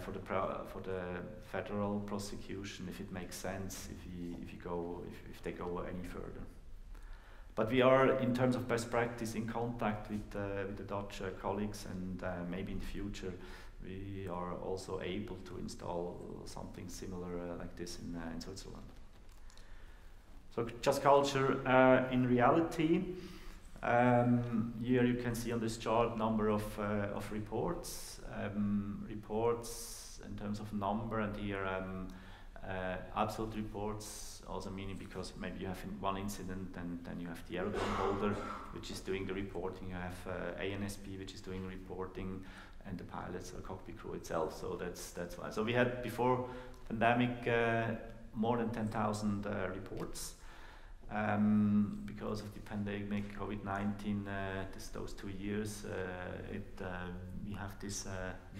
for the federal prosecution if it makes sense if they go any further. But we are, in terms of best practice, in contact with the Dutch colleagues, and maybe in the future we are also able to install something similar like this in Switzerland. So just culture in reality. Here you can see on this chart number of reports. Reports in terms of number, and here absolute reports, also meaning because maybe you have one incident and then you have the aerodrome holder which is doing the reporting, you have ANSP which is doing reporting, and the pilots or cockpit crew itself. So that's why. So we had before pandemic more than 10,000 reports. Because of the pandemic, COVID-19, those 2 years, we have this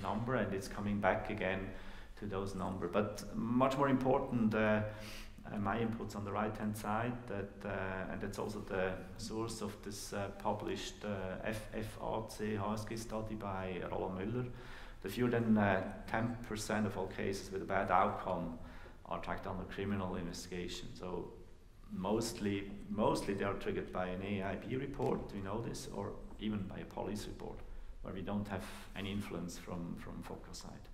number, and it's coming back again to those numbers. But much more important, my inputs on the right-hand side, and that's also the source of this published FFAC HSG study by Roland Müller. The fewer than 10% of all cases with a bad outcome are tracked under criminal investigation. So mostly they are triggered by an AIB report, we know this, or even by a police report, where we don't have any influence from FOCA side.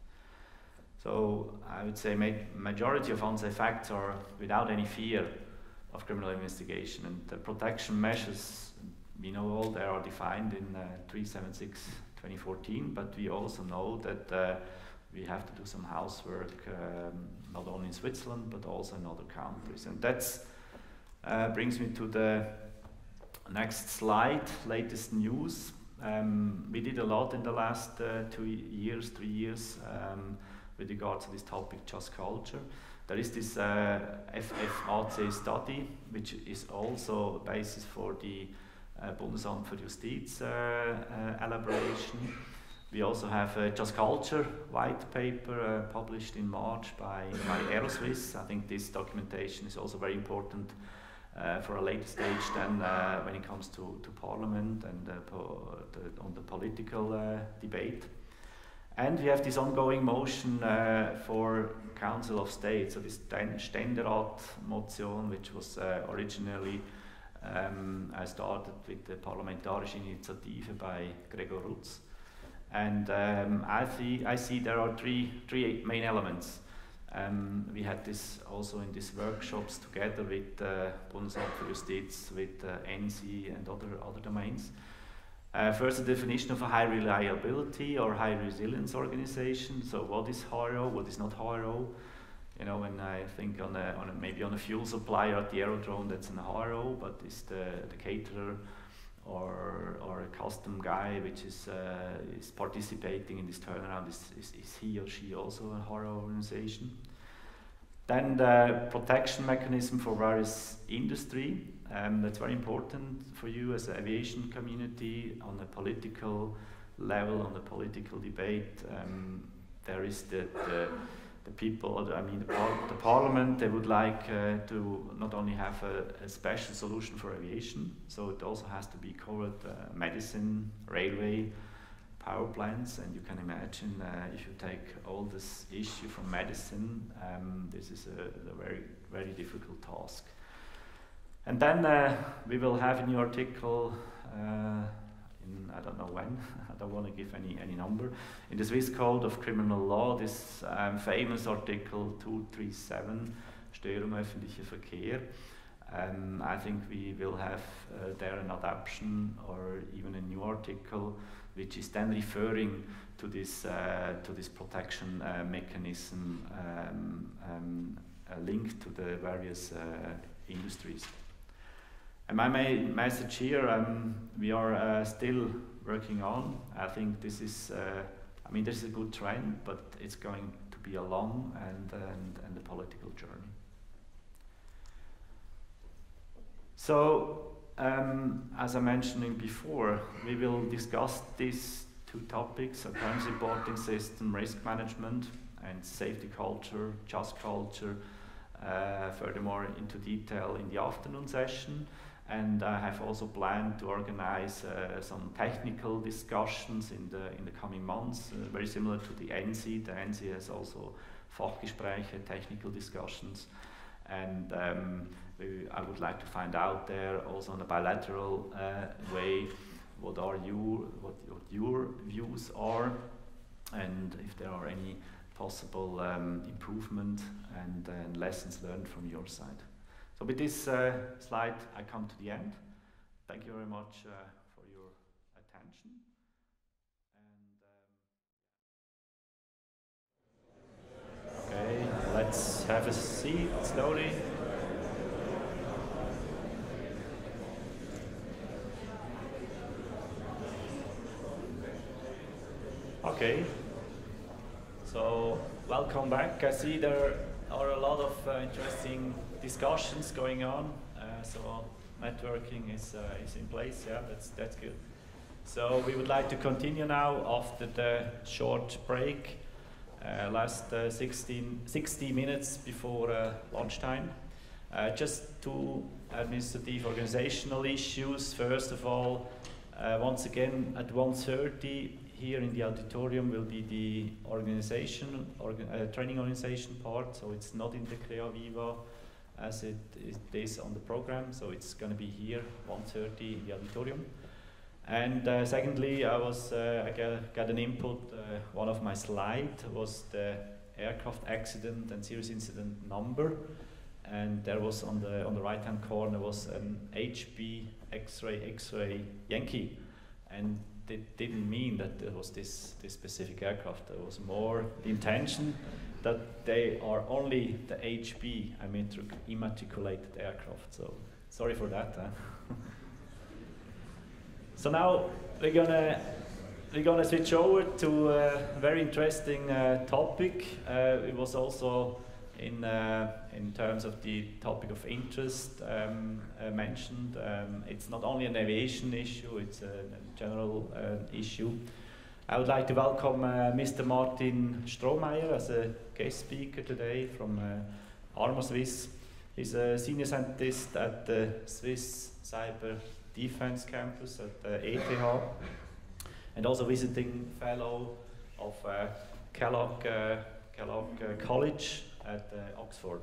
So I would say majority of unsafe acts are without any fear of criminal investigation. And the protection measures, we know all they are defined in 376/2014, but we also know that we have to do some housework, not only in Switzerland, but also in other countries. And that brings me to the next slide, latest news. We did a lot in the last 3 years, with regard to this topic, just culture. There is this FFAC study, which is also a basis for the Bundesamt für Justiz elaboration. We also have a Just Culture white paper published in March by Aeroswiss. I think this documentation is also very important for a later stage then when it comes to Parliament and on the political debate. And we have this ongoing motion for Council of State, so this Ständerat-Motion, which was originally started with the Parlamentarische Initiative by Gregor Rutz. And I see there are three main elements. We had this also in these workshops together with Bundesamt für Justiz, with NC and other domains. First, the definition of a high reliability or high resilience organization. So, what is HRO? What is not HRO? You know, when I think maybe on a fuel supplier at the aerodrome, that's an HRO, but is the caterer or a custom guy which is participating in this turnaround, is he or she also a HRO organization? Then the protection mechanism for various industry. That's very important for you as an aviation community on a political level, on the political debate. There is the people, the parliament, they would like to not only have a special solution for aviation, so it also has to be covered medicine, railway, power plants, and you can imagine if you take all this issue from medicine, this is a very, very difficult task. And then we will have a new article in, I don't know when, I don't want to give any number, in the Swiss Code of Criminal Law, this famous article 237, Störung öffentlicher Verkehr. I think we will have there an adaptation or even a new article which is then referring to this protection mechanism linked to the various industries. And my main message here, we are still working on. I think this is, this is a good trend, but it's going to be a long and a political journey. So, as I mentioned before, we will discuss these two topics: occurrence reporting system, risk management, and safety culture, just culture. Furthermore, into detail in the afternoon session. And I have also planned to organize some technical discussions in the coming months, very similar to the NC. The NC has also Fachgespräche, technical discussions, and I would like to find out there also on a bilateral way what your views are, and if there are any possible improvement and lessons learned from your side. So with this slide, I come to the end. Thank you very much for your attention. And, okay, let's have a seat slowly. Okay, so welcome back. I see there are a lot of interesting discussions going on, so networking is in place. Yeah, that's good. So we would like to continue now after the short break, last 60 minutes before lunchtime. Just two administrative organizational issues. First of all, once again at 1:30 here in the auditorium will be the training organization part. So it's not in the Crea Viva as it is on the program, so it's going to be here 1:30 in the auditorium. And secondly, I got an input. One of my slides was the aircraft accident and serious incident number, and there was on the right-hand corner was an HB X-ray Yankee, and it didn't mean that there was this specific aircraft. There was more the intention that they are only the HB immatriculated aircraft. So sorry for that. So now we're gonna switch over to a very interesting topic. It was also in terms of the topic of interest mentioned. It's not only an aviation issue, it's a general issue. I would like to welcome Mr. Martin Strohmeyer as a guest speaker today from Arma Swiss. He's a senior scientist at the Swiss Cyber Defense Campus at ETH, and also visiting fellow of Kellogg College at Oxford.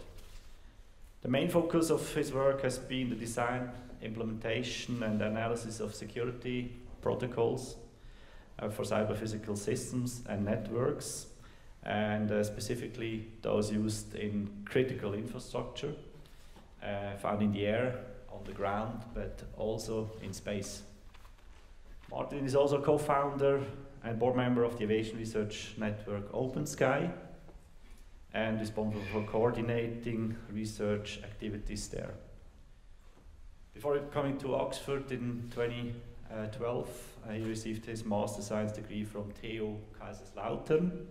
The main focus of his work has been the design, implementation and analysis of security protocols for cyber-physical systems and networks, and specifically those used in critical infrastructure, found in the air, on the ground, but also in space. Martin is also co-founder and board member of the aviation research network Open Sky, and responsible for coordinating research activities there. Before coming to Oxford in 2012, he received his Master Science degree from TU Kaiserslautern,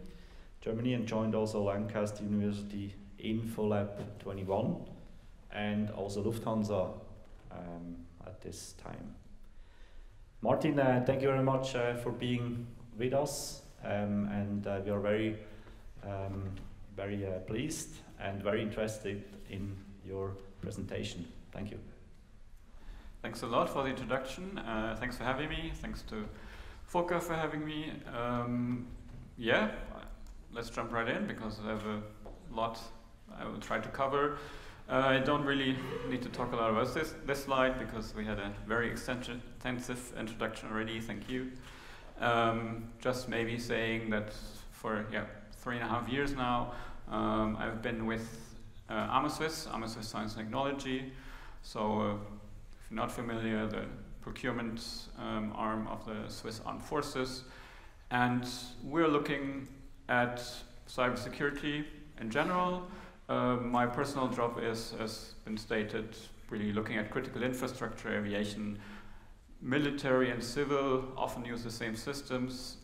Germany, and joined also Lancaster University InfoLab 21, and also Lufthansa at this time. Martin, thank you very much for being with us, and we are very pleased and very interested in your presentation. Thank you. Thanks a lot for the introduction. Thanks for having me. Thanks to FOCA for having me. Yeah, let's jump right in because I have a lot I will try to cover. I don't really need to talk a lot about this slide because we had a very extensive introduction already. Thank you. Just maybe saying that for 3.5 years now, I've been with Arma Swiss Science and Technology. So if you're not familiar, the procurement arm of the Swiss Armed Forces, and we're looking at cybersecurity in general. My personal job is, as been stated, really looking at critical infrastructure, aviation, military and civil often use the same systems,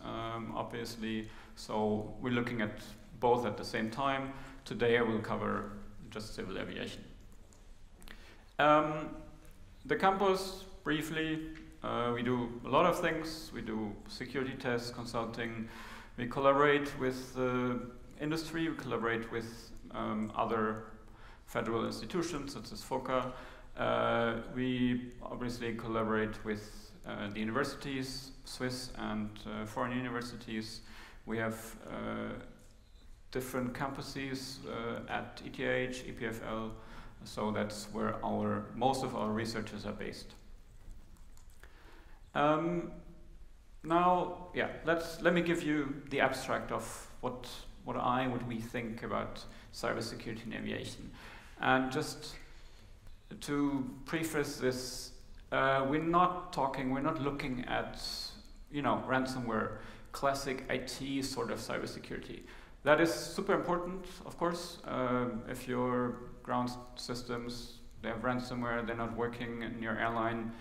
obviously. So we're looking at both at the same time. Today I will cover just civil aviation. The campus, briefly, we do a lot of things. We do security tests, consulting. We collaborate with industry. We collaborate with other federal institutions such as FOCA. We obviously collaborate with the universities, Swiss and foreign universities. We have different campuses at ETH, EPFL, so that's where most of our researchers are based. Now, yeah, let me give you the abstract of what we think about cybersecurity in aviation. And just to preface this, we're not looking at, ransomware, classic IT sort of cybersecurity. That is super important, of course. If your ground systems, they have ransomware, they're not working in your airline,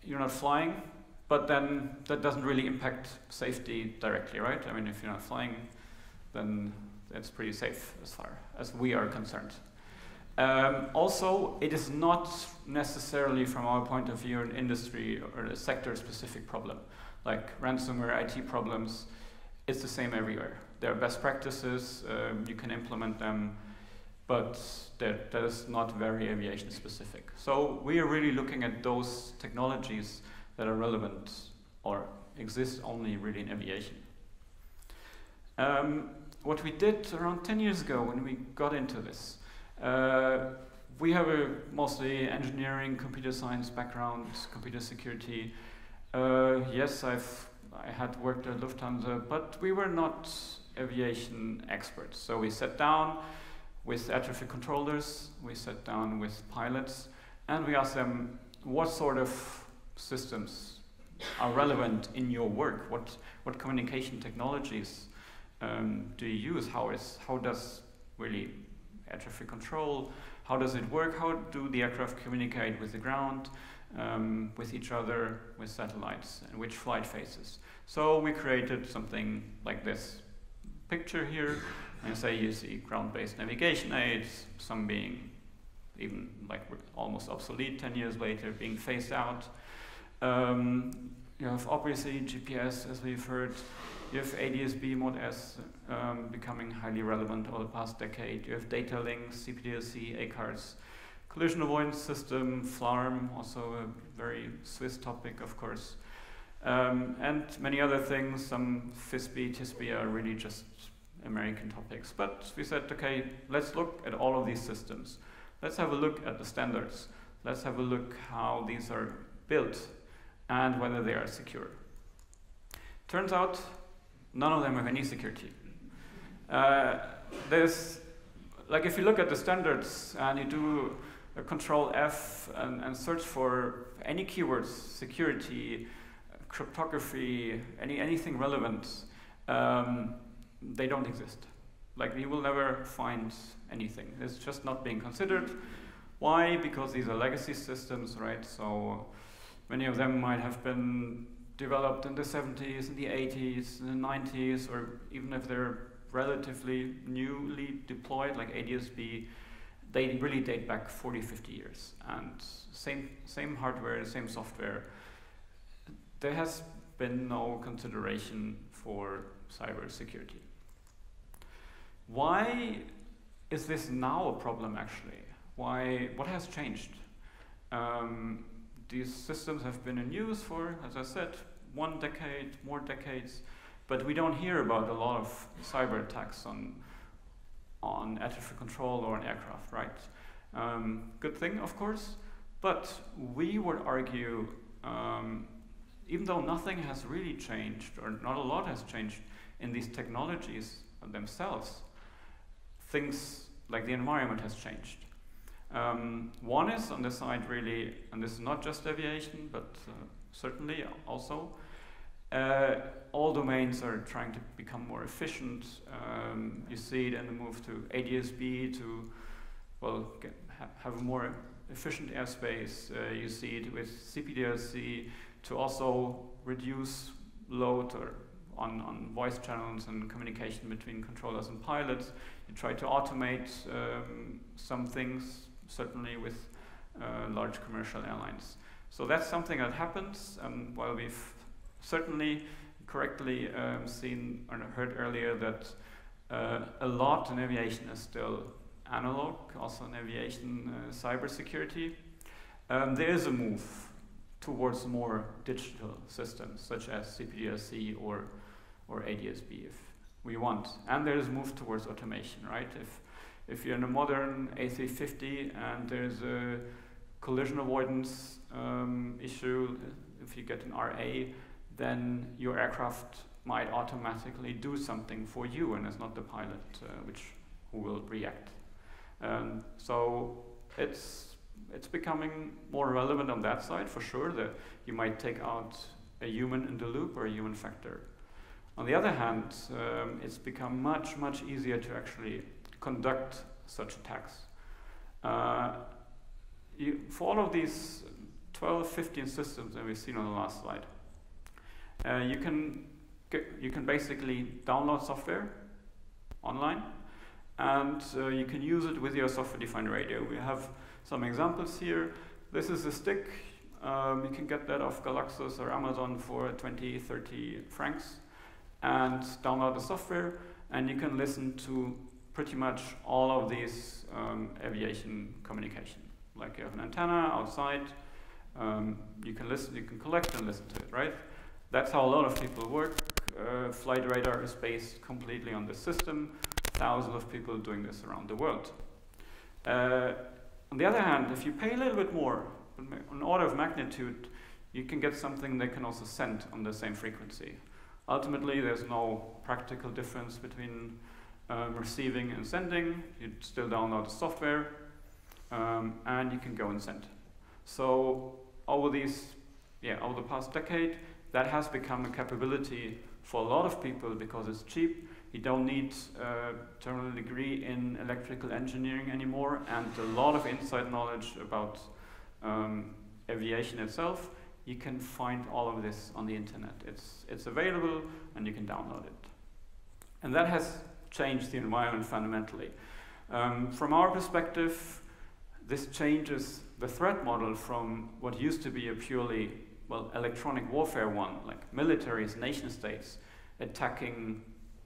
you're not flying, but then that doesn't really impact safety directly, right? I mean, if you're not flying, then it's pretty safe as far as we are concerned. Also, it is not necessarily, from our point of view, an industry or a sector-specific problem. Like ransomware IT problems, it's the same everywhere. There are best practices, you can implement them, but that is not very aviation-specific. So we are really looking at those technologies that are relevant or exist only really in aviation. What we did around 10 years ago when we got into this, we have a mostly engineering, computer science background, computer security. Yes, I had worked at Lufthansa, but we were not aviation experts. So we sat down, with air traffic controllers. We sat down with pilots and we asked them, what sort of systems are relevant in your work? What communication technologies do you use? How does really air traffic control, how does it work? How do the aircraft communicate with the ground, with each other, with satellites, and which flight phases? So we created something like this picture here, and say you see ground-based navigation aids, some being even like almost obsolete 10 years later, being phased out. You have obviously GPS, as we've heard. You have ADS-B Mod S becoming highly relevant over the past decade. You have data links, CPDLC, ACARS, collision avoidance system, FLARM, also a very Swiss topic, of course. And many other things, some FISB, TISB are really just American topics. But we said, okay, let's look at all of these systems. Let's have a look at the standards. Let's have a look how these are built and whether they are secure. Turns out, none of them have any security. There's, like if you look at the standards and you do a Control F and search for any keywords, security, cryptography, anything relevant, they don't exist. Like you will never find anything. It's just not being considered. Why? Because these are legacy systems, right? So many of them might have been developed in the 70s, in the 80s, in the 90s, or even if they're relatively newly deployed, like ADS-B, they really date back 40, 50 years. And same hardware, same software. There has been no consideration for cybersecurity. Why is this now a problem, actually? What has changed? These systems have been in use for, as I said, 1 decade, more decades, but we don't hear about a lot of cyber attacks on air traffic control or on aircraft, right? Good thing, of course, but we would argue, even though nothing has really changed, or not a lot has changed in these technologies themselves, things like the environment has changed. One is on the side really, and this is not just aviation, but certainly also, all domains are trying to become more efficient. You see it in the move to ADS-B to, well, have a more efficient airspace. You see it with CPDLC to also reduce load on voice channels and communication between controllers and pilots. You try to automate some things, certainly with large commercial airlines. So that's something that happens, while we've certainly correctly seen or heard earlier that a lot in aviation is still analog, also in aviation cybersecurity. There is a move towards more digital systems, such as CPDLC or ADS-B if we want. And there is a move towards automation, right? If you're in a modern A350 and there's a collision avoidance issue, if you get an RA, then your aircraft might automatically do something for you, and it's not the pilot who will react. So it's becoming more relevant on that side, for sure, that you might take out a human in the loop or a human factor. On the other hand, it's become much, much easier to actually conduct such attacks. For all of these 12, 15 systems that we've seen on the last slide, you can basically download software online, and you can use it with your software-defined radio. We have some examples here. This is a stick. You can get that off Galaxus or Amazon for 20, 30 francs and download the software, and you can listen to pretty much all of these aviation communication. Like you have an antenna outside, you can listen, you can collect and listen to it, right? That's how a lot of people work. Flight radar is based completely on this system. Thousands of people doing this around the world. On the other hand, if you pay a little bit more, an order of magnitude, you can get something that can also send on the same frequency. Ultimately, there's no practical difference between receiving and sending. You still download the software, and you can go and send. So over the past decade, that has become a capability for a lot of people because it's cheap. You don't need a terminal degree in electrical engineering anymore, and a lot of inside knowledge about aviation itself. You can find all of this on the internet. It's available, and you can download it. And that has changed the environment fundamentally. From our perspective, this changes the threat model from what used to be a purely, electronic warfare one, like militaries, nation states, attacking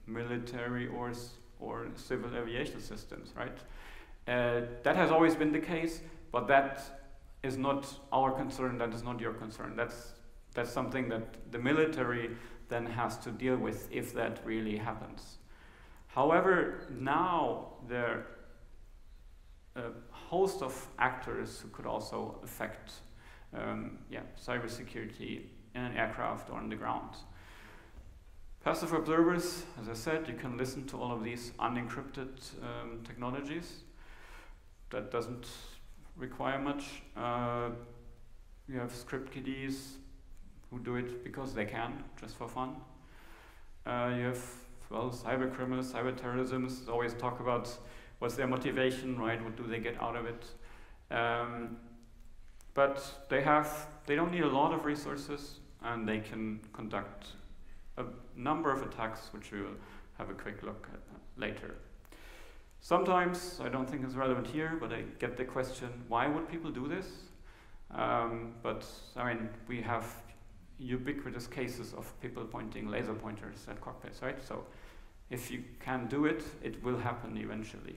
military or civil aviation systems, right? That has always been the case, but that is not our concern, that is not your concern. That's something that the military then has to deal with if that really happens. However, now there are a host of actors who could also affect cybersecurity in an aircraft or on the ground. Passive observers, as I said, you can listen to all of these unencrypted technologies. That doesn't require much. You have script kiddies who do it because they can, just for fun. You have, cyber criminals, cyber terrorism. Always talk about what's their motivation, right? What do they get out of it? But they don't need a lot of resources, and they can conduct a number of attacks, which we will have a quick look at later. Sometimes, I don't think it's relevant here, but I get the question, why would people do this? But I mean, we have ubiquitous cases of people pointing laser pointers at cockpits, right? So if you can do it, it will happen eventually.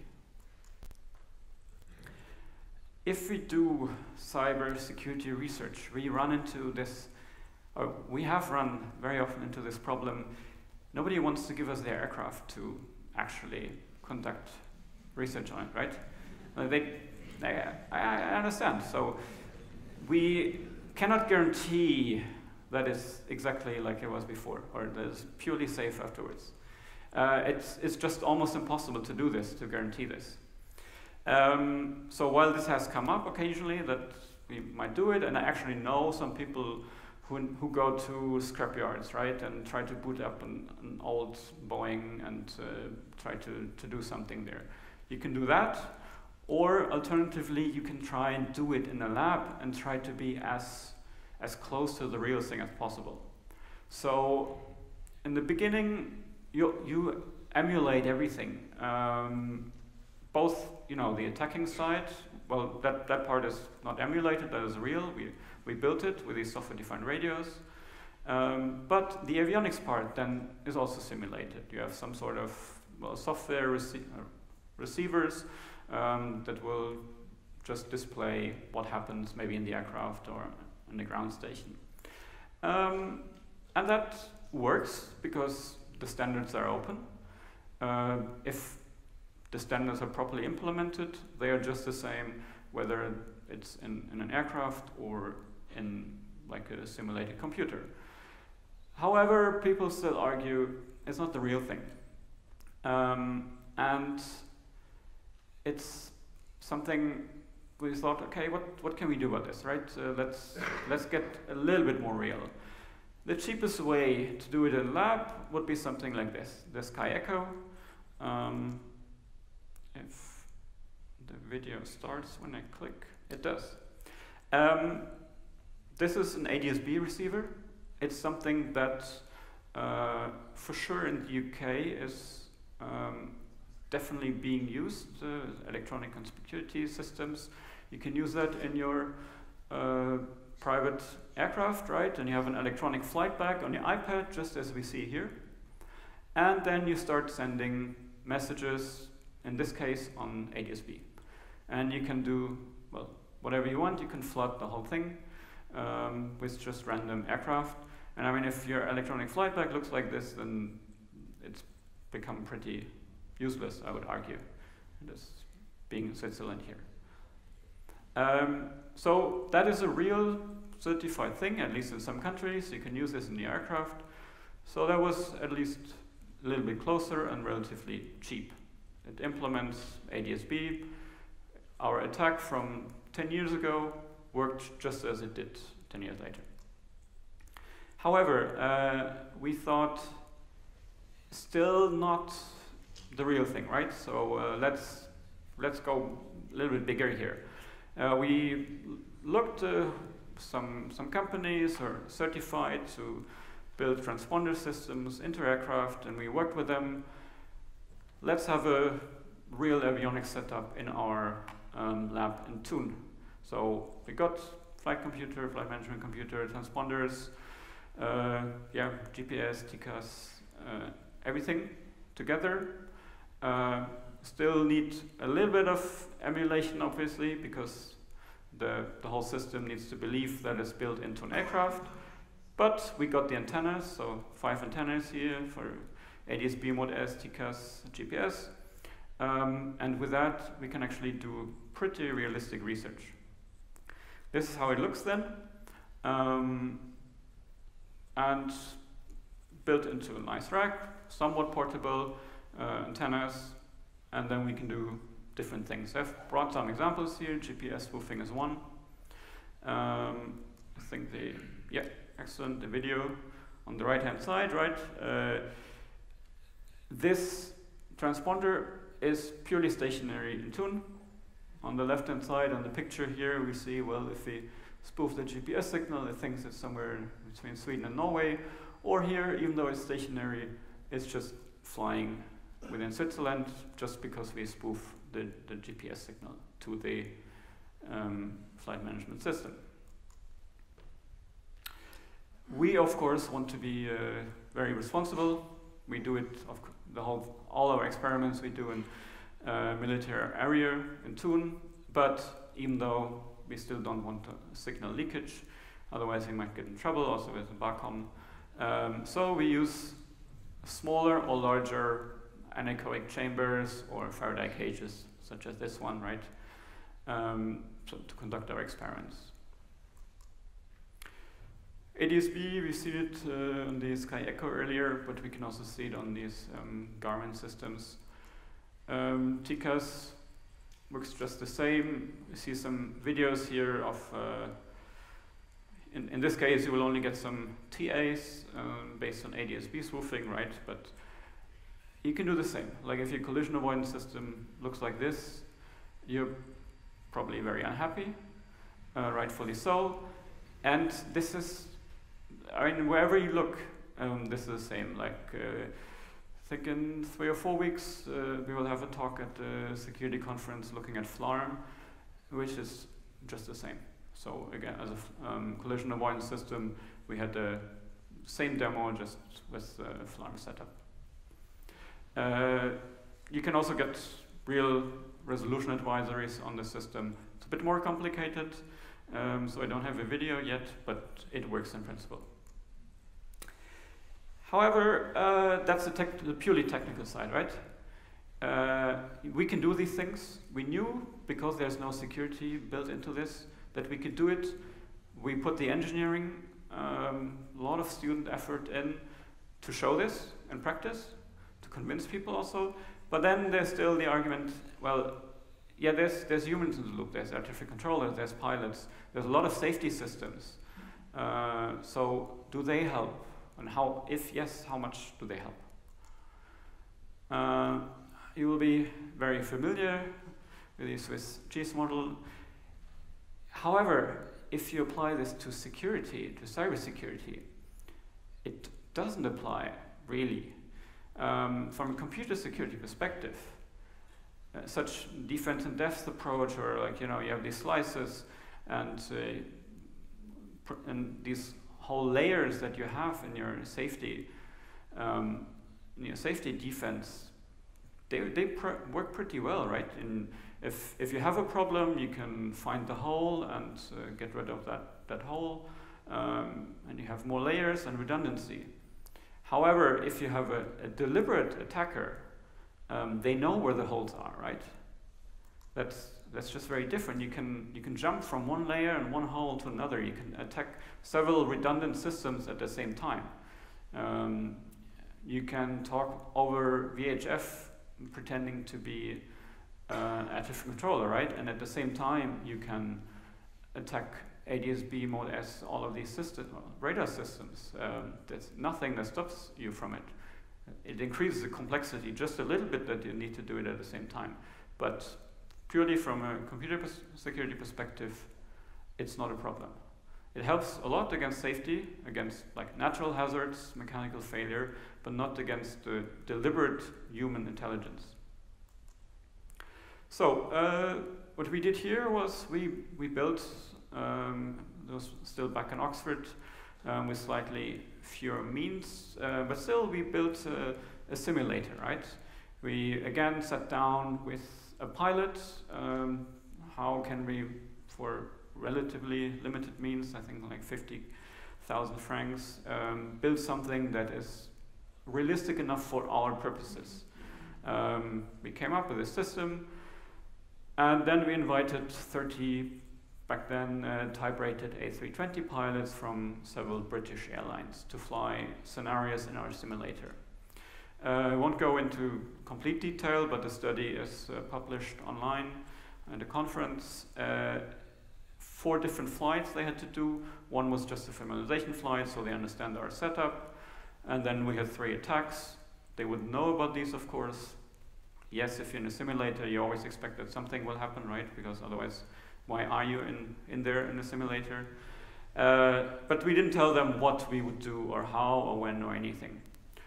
If we do cyber security research, we run into this, or we have run very often into this problem. Nobody wants to give us their aircraft to actually conduct research on it, right? I understand. So we cannot guarantee that it's exactly like it was before, or that it's purely safe afterwards. It's just almost impossible to do this, to guarantee this. So while this has come up occasionally that we might do it, and I actually know some people who go to scrapyards, right, and try to boot up an old Boeing and try to do something there. You can do that, or alternatively, you can try and do it in a lab and try to be as close to the real thing as possible. So in the beginning, you emulate everything. Both, the attacking side, that part is not emulated, that is real. We built it with these software-defined radios. But the avionics part then is also simulated. You have some sort of software receivers that will just display what happens maybe in the aircraft or in the ground station. And that works because the standards are open. If the standards are properly implemented, they are just the same whether it's in an aircraft or in like a simulated computer. However, people still argue it's not the real thing. And it's something we thought, okay, what can we do about this, right? Let's get a little bit more real. The cheapest way to do it in a lab would be something like this, the Sky Echo. If the video starts when I click, it does. This is an ADS-B receiver. It's something that for sure in the UK is definitely being used, electronic conspicuity systems. You can use that in your private aircraft, right? And you have an electronic flight bag on your iPad, just as we see here. And then you start sending messages, in this case on ADS-B. And you can do, whatever you want. You can flood the whole thing with just random aircraft. And I mean, if your electronic flight bag looks like this, then it's become pretty useless, I would argue, just being in Switzerland here. So that is a real certified thing, at least in some countries. You can use this in the aircraft. So that was at least a little bit closer and relatively cheap. It implements ADS-B. Our attack from 10 years ago worked just as it did 10 years later. However, we thought still not the real thing, right? So let's go a little bit bigger here. We looked some companies are certified to build transponder systems into aircraft, and we worked with them. Let's have a real avionics setup in our lab in Thun. So we got flight computer, flight management computer, transponders, GPS, TCAS, everything together. Still need a little bit of emulation, obviously, because the whole system needs to believe that it's built into an aircraft. But we got the antennas, so 5 antennas here for ADS-B, Mod S, TCAS, GPS. And with that, we can actually do pretty realistic research. This is how it looks then. And built into a nice rack, somewhat portable, antennas, and then we can do different things. I've brought some examples here. GPS spoofing is one. I think excellent, the video on the right-hand side, right? This transponder is purely stationary in Thun. On the left-hand side, on the picture here, we see, well, if we spoof the GPS signal, it thinks it's somewhere between Sweden and Norway. Or here, even though it's stationary, it's just flying within Switzerland, just because we spoof the GPS signal to the flight management system. We, of course, want to be very responsible. We do it, all our experiments we do in military area in Thun, but even though we still don't want signal leakage, otherwise we might get in trouble also with the BACOM. So we use smaller or larger anechoic chambers or Faraday cages, such as this one, right, to conduct our experiments. ADS-B, we see it on the Sky Echo earlier, but we can also see it on these Garmin systems. TCAS works just the same. You see some videos here of, in this case, you will only get some TAs based on ADS-B spoofing, right? But you can do the same. Like if your collision avoidance system looks like this, you're probably very unhappy, rightfully so. And this is, I mean, wherever you look, this is the same. Like, I think in 3 or 4 weeks, we will have a talk at the security conference looking at FLARM, which is just the same. So again, as a collision avoidance system, we had the same demo, just with the FLARM setup. You can also get real resolution advisories on the system. It's a bit more complicated, so I don't have a video yet, but it works in principle. However, that's the purely technical side, right? We can do these things. We knew, because there's no security built into this, that we could do it. We put the engineering, a lot of student effort in to show this in practice, to convince people also. But then there's still the argument, well, yeah, there's humans in the loop, there's air traffic controllers, there's pilots, there's a lot of safety systems. So do they help? And how, if yes, how much do they help? You will be very familiar with the Swiss cheese model. However, if you apply this to security, to cybersecurity, it doesn't apply really. From a computer security perspective, such defense in depth approach, or like, you have these slices and these whole layers that you have in your safety, defense, they work pretty well, right? If you have a problem, you can find the hole and get rid of that hole, and you have more layers and redundancy. However, if you have a deliberate attacker, they know where the holes are, right? That's just very different. You can jump from one layer and one hole to another. You can attack several redundant systems at the same time. you can talk over VHF pretending to be air traffic controller, right? And at the same time, you can attack ADS-B, Mode S, all of these radar systems. There's nothing that stops you from it. It increases the complexity just a little bit that you need to do it at the same time. But purely from a computer security perspective, it's not a problem. It helps a lot against safety, against like natural hazards, mechanical failure, but not against the deliberate human intelligence. So what we did here was we built, it was still back in Oxford, with slightly fewer means, but still we built a simulator, right? We again sat down with a pilot. How can we, for relatively limited means, I think like 50,000 francs, build something that is realistic enough for our purposes? We came up with a system, and then we invited 30, back then, type-rated A320 pilots from several British airlines to fly scenarios in our simulator. I won't go into complete detail, but the study is published online at a conference. 4 different flights they had to do. One was just a familiarization flight, so they understand our setup. And then we had 3 attacks. They wouldn't know about these, of course. Yes, if you're in a simulator, you always expect that something will happen, right? Because otherwise, why are you in there in a simulator? But we didn't tell them what we would do or how or when or anything.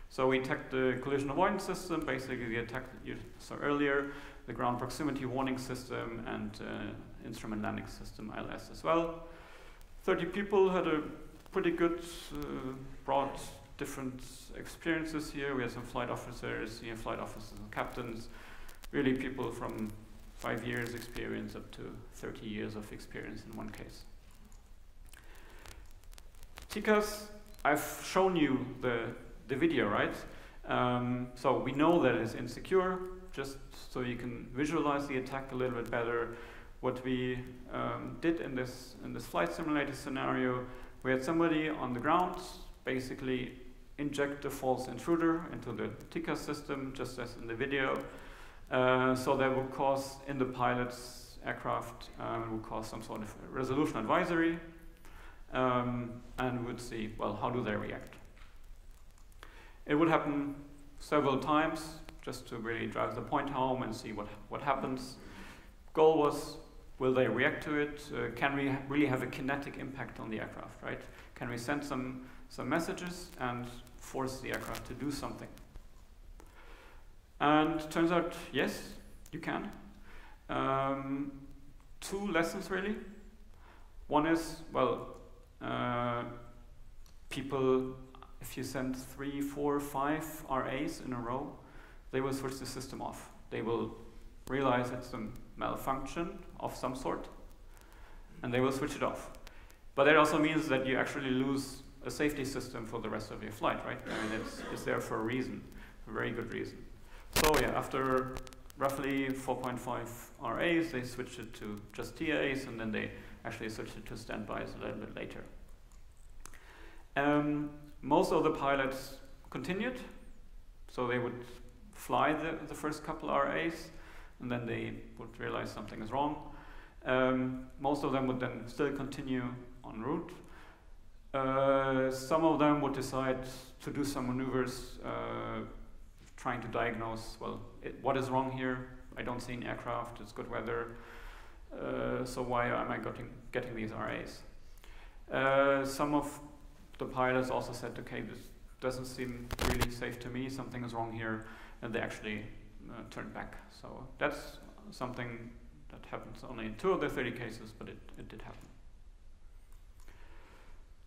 So we attacked the collision avoidance system, basically the attack you saw earlier, the ground proximity warning system, and instrument landing system, ILS as well. 30 people had a pretty good, broad, different experiences here. We had some flight officers, senior flight officers and captains, really people from 5 years experience up to 30 years of experience in one case. TCAS, I've shown you the video, right? So we know that it's insecure, just so you can visualize the attack a little bit better. What we did in this flight simulator scenario, we had somebody on the ground basically inject a false intruder into the TCAS system, just as in the video. So that would cause, in the pilot's aircraft, would cause some sort of resolution advisory, and we would see, well, how do they react? It would happen several times, just to really drive the point home and see what happens. Goal was, will they react to it? Can we really have a kinetic impact on the aircraft, right? Can we send some messages and force the aircraft to do something? And it turns out, yes, you can. 2 lessons, really. One is, well, people, if you send 3, 4, 5 RAs in a row, they will switch the system off. They will realize it's a malfunction of some sort, and they will switch it off. But that also means that you actually lose a safety system for the rest of your flight, right? I mean, it's there for a reason, a very good reason. So yeah, after roughly 4.5 RAs, they switched it to just TAs, and then they actually switched it to standbys a little bit later. Most of the pilots continued, so they would fly the first couple RAs, and then they would realize something is wrong. Most of them would then still continue en route. Some of them would decide to do some maneuvers, trying to diagnose, well, what is wrong here? I don't see an aircraft, it's good weather, so why am I getting these RAs? Some of the pilots also said, okay, this doesn't seem really safe to me, something is wrong here, and they actually turned back. So that's something that happens only in 2 of the 30 cases, but it did happen.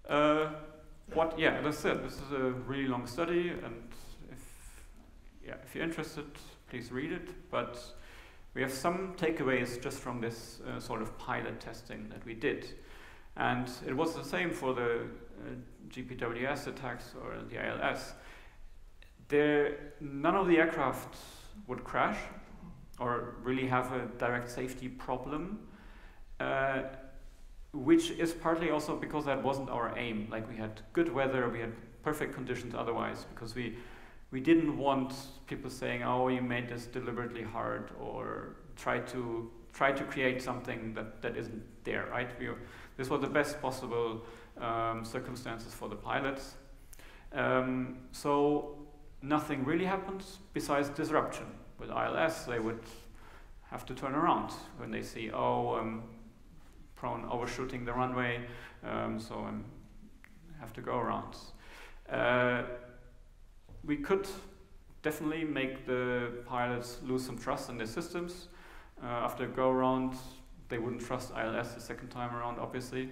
As I said, this is a really long study, and if you're interested, please read it. But we have some takeaways just from this sort of pilot testing that we did. And it was the same for the GPWS attacks or the ILS. None of the aircraft would crash or really have a direct safety problem, which is partly also because that wasn't our aim. Like, we had good weather, we had perfect conditions otherwise, because we we didn't want people saying, "Oh, you made this deliberately hard," or try to create something that isn't there, right? This was the best possible circumstances for the pilots. So nothing really happened besides disruption. With ILS, they would have to turn around when they see, oh, prone overshooting the runway, so I have to go around. We could definitely make the pilots lose some trust in their systems. After a go-around, they wouldn't trust ILS the second time around, obviously.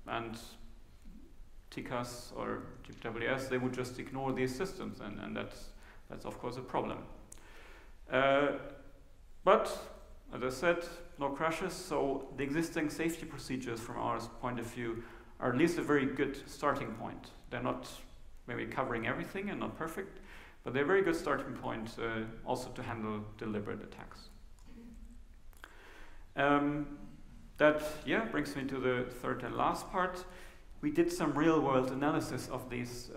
And TCAS or GWS, they would just ignore these systems, and that's of course a problem. But, as I said, no crashes, so the existing safety procedures from our point of view are at least a very good starting point. They're not maybe covering everything and not perfect, but they're a very good starting point also to handle deliberate attacks. That brings me to the third and last part. We did some real-world analysis of these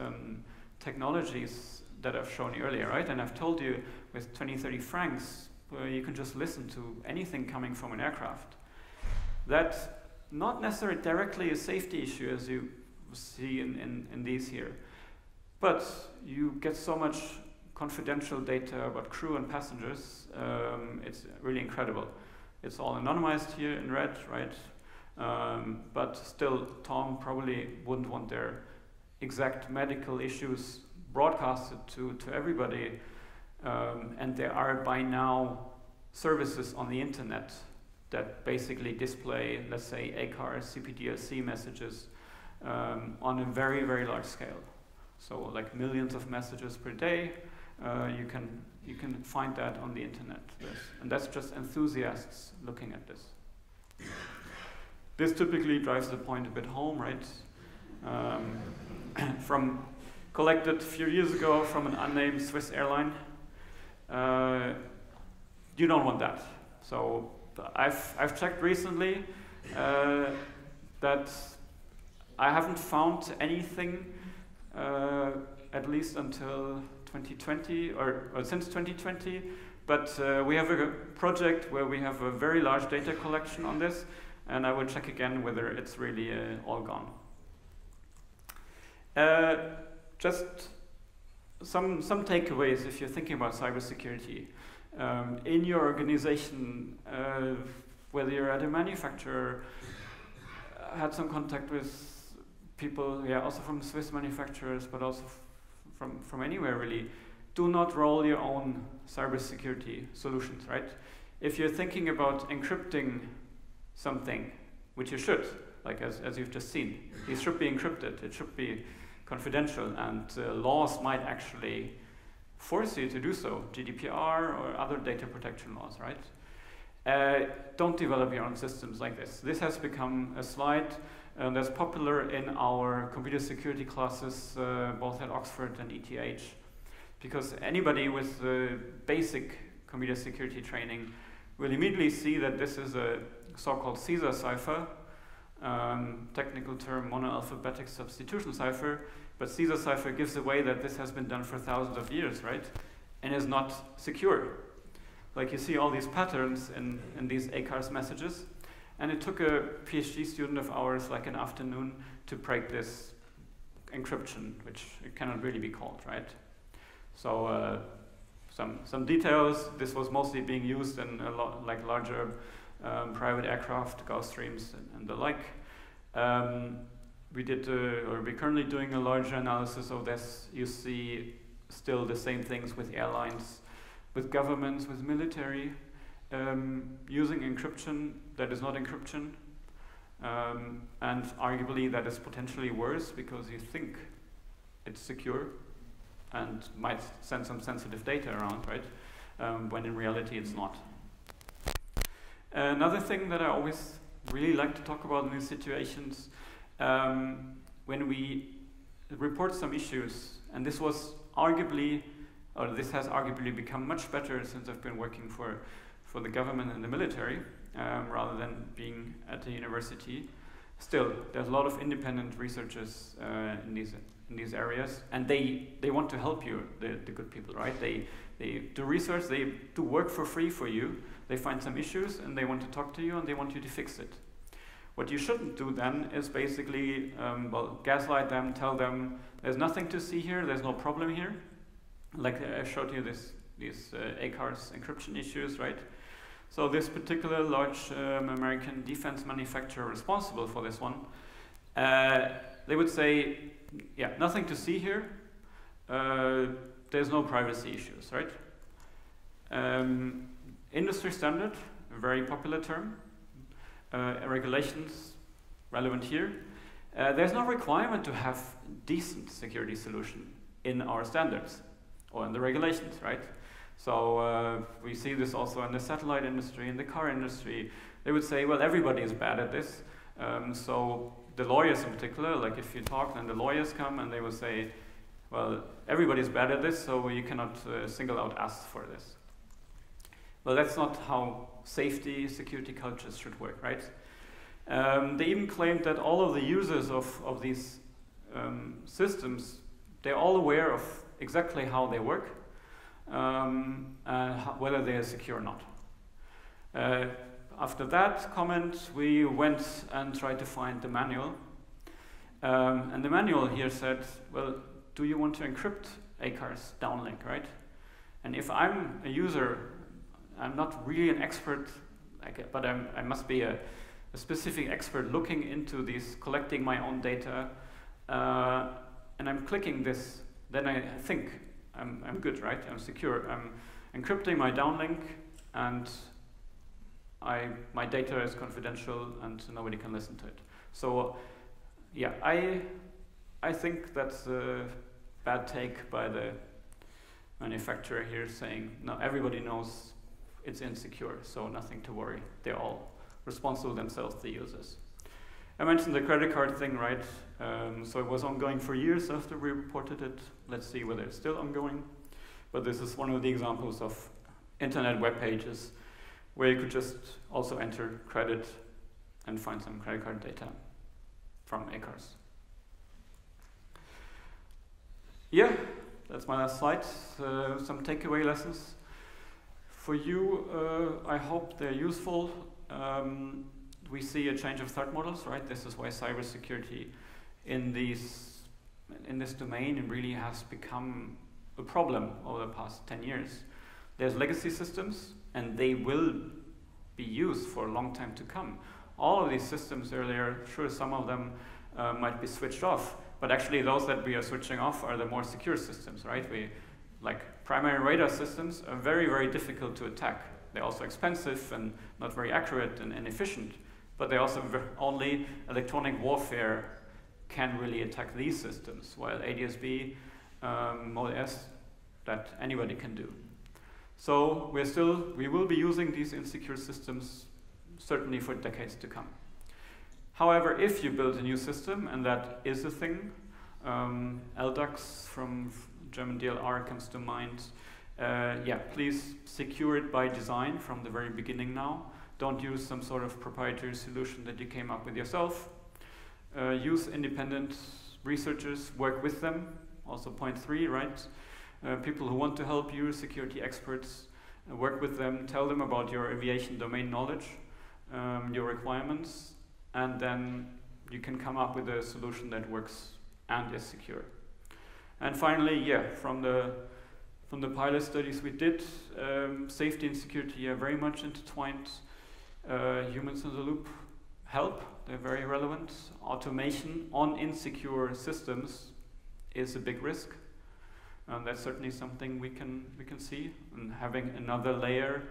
technologies that I've shown you earlier, right? And I've told you with 20, 30 francs, you can just listen to anything coming from an aircraft. That's not necessarily directly a safety issue, as you see in these here. But you get so much confidential data about crew and passengers, it's really incredible. It's all anonymized here in red, right? But still, Tom probably wouldn't want their exact medical issues broadcasted to everybody. And there are by now services on the internet that basically display, let's say, ACAR, CPDLC messages on a very, very large scale. So like millions of messages per day. You can find that on the internet. And that's just enthusiasts looking at this. This typically drives the point a bit home, right? From collected a few years ago from an unnamed Swiss airline. You don't want that. So I've checked recently that I haven't found anything at least until 2020 or since 2020, but we have a project where we have a very large data collection on this, and I will check again whether it's really all gone. Just some takeaways if you're thinking about cybersecurity. In your organization, whether you're at a manufacturer, had some contact with people, also from Swiss manufacturers, but also from anywhere really. Do not roll your own cybersecurity solutions, right? If you're thinking about encrypting something, which you should, like as you've just seen, it should be encrypted, it should be confidential, and laws might actually force you to do so, GDPR or other data protection laws, right? Don't develop your own systems like this. This has become a slide that's popular in our computer security classes, both at Oxford and ETH, because anybody with basic computer security training will immediately see that this is a so-called Caesar cipher, technical term monoalphabetic substitution cipher, but Caesar cipher gives away that this has been done for thousands of years, right? And is not secure. Like you see all these patterns in these ACARS messages, and it took a PhD student of ours like an afternoon to break this encryption, which it cannot really be called, right? So some details. This was mostly being used in a lot like larger private aircraft, Gulfstreams, and the like. We're currently doing a larger analysis of this. You see still the same things with airlines, with governments, with military, using encryption that is not encryption, and arguably that is potentially worse because you think it's secure and might send some sensitive data around, right? When in reality it's not. Another thing that I always really like to talk about in these situations, when we report some issues, and this has arguably become much better since I've been working for the government and the military, rather than being at a university. Still, there's a lot of independent researchers in these in these areas, and they want to help you, the good people, right? They do research, they do work for free for you, they find some issues, and they want to talk to you, and they want you to fix it. What you shouldn't do then is basically, gaslight them, tell them, there's nothing to see here, there's no problem here. Like I showed you these ACARS encryption issues, right? So this particular large American defense manufacturer responsible for this one, they would say, yeah, nothing to see here, there's no privacy issues, right? Industry standard, a very popular term. Regulations, relevant here. There's no requirement to have decent security solution in our standards or in the regulations, right? So we see this also in the satellite industry, in the car industry. They would say, well, everybody is bad at this. So the lawyers in particular, like if you talk, then the lawyers come and they will say, well, everybody's bad at this, so you cannot single out us for this. Well, that's not how safety, security cultures should work, right? They even claimed that all of the users of these systems, they're all aware of exactly how they work, and whether they are secure or not. After that comment, we went and tried to find the manual. And the manual here said, well, do you want to encrypt ACARS downlink, right? And if I'm a user, I'm not really an expert, but I must be a specific expert looking into these, collecting my own data, and I'm clicking this, then I think I'm good, right? I'm secure. I'm encrypting my downlink, and my data is confidential, and nobody can listen to it. So, yeah, I think that's a bad take by the manufacturer here, saying no, everybody knows it's insecure, so nothing to worry. They're all responsible themselves, the users. I mentioned the credit card thing, right? So it was ongoing for years after we reported it. Let's see whether it's still ongoing. But this is one of the examples of internet web pages where you could just also enter credit and find some credit card data from ACARS. Yeah, that's my last slide. Some takeaway lessons. For you, I hope they're useful. We see a change of threat models, right? This is why cybersecurity in this domain really has become a problem over the past 10 years. There's legacy systems, and they will be used for a long time to come. All of these systems earlier, sure, some of them might be switched off, but actually those that we are switching off are the more secure systems, right? Like primary radar systems are very, very difficult to attack. They're also expensive and not very accurate and inefficient, but they also only electronic warfare can really attack these systems, while ADSB, Mode S, that anybody can do. So we will be using these insecure systems certainly for decades to come. However, if you build a new system, and that is a thing, LDAX from German DLR comes to mind. Yeah, please secure it by design from the very beginning now. Don't use some sort of proprietary solution that you came up with yourself. Use independent researchers, work with them. Also point 3, right? People who want to help you, security experts, work with them, tell them about your aviation domain knowledge, your requirements, and then you can come up with a solution that works and is secure. And finally, yeah, from the pilot studies we did, safety and security are very much intertwined. Humans in the loop help, they're very relevant. Automation on insecure systems is a big risk. And that's certainly something we can see. And having another layer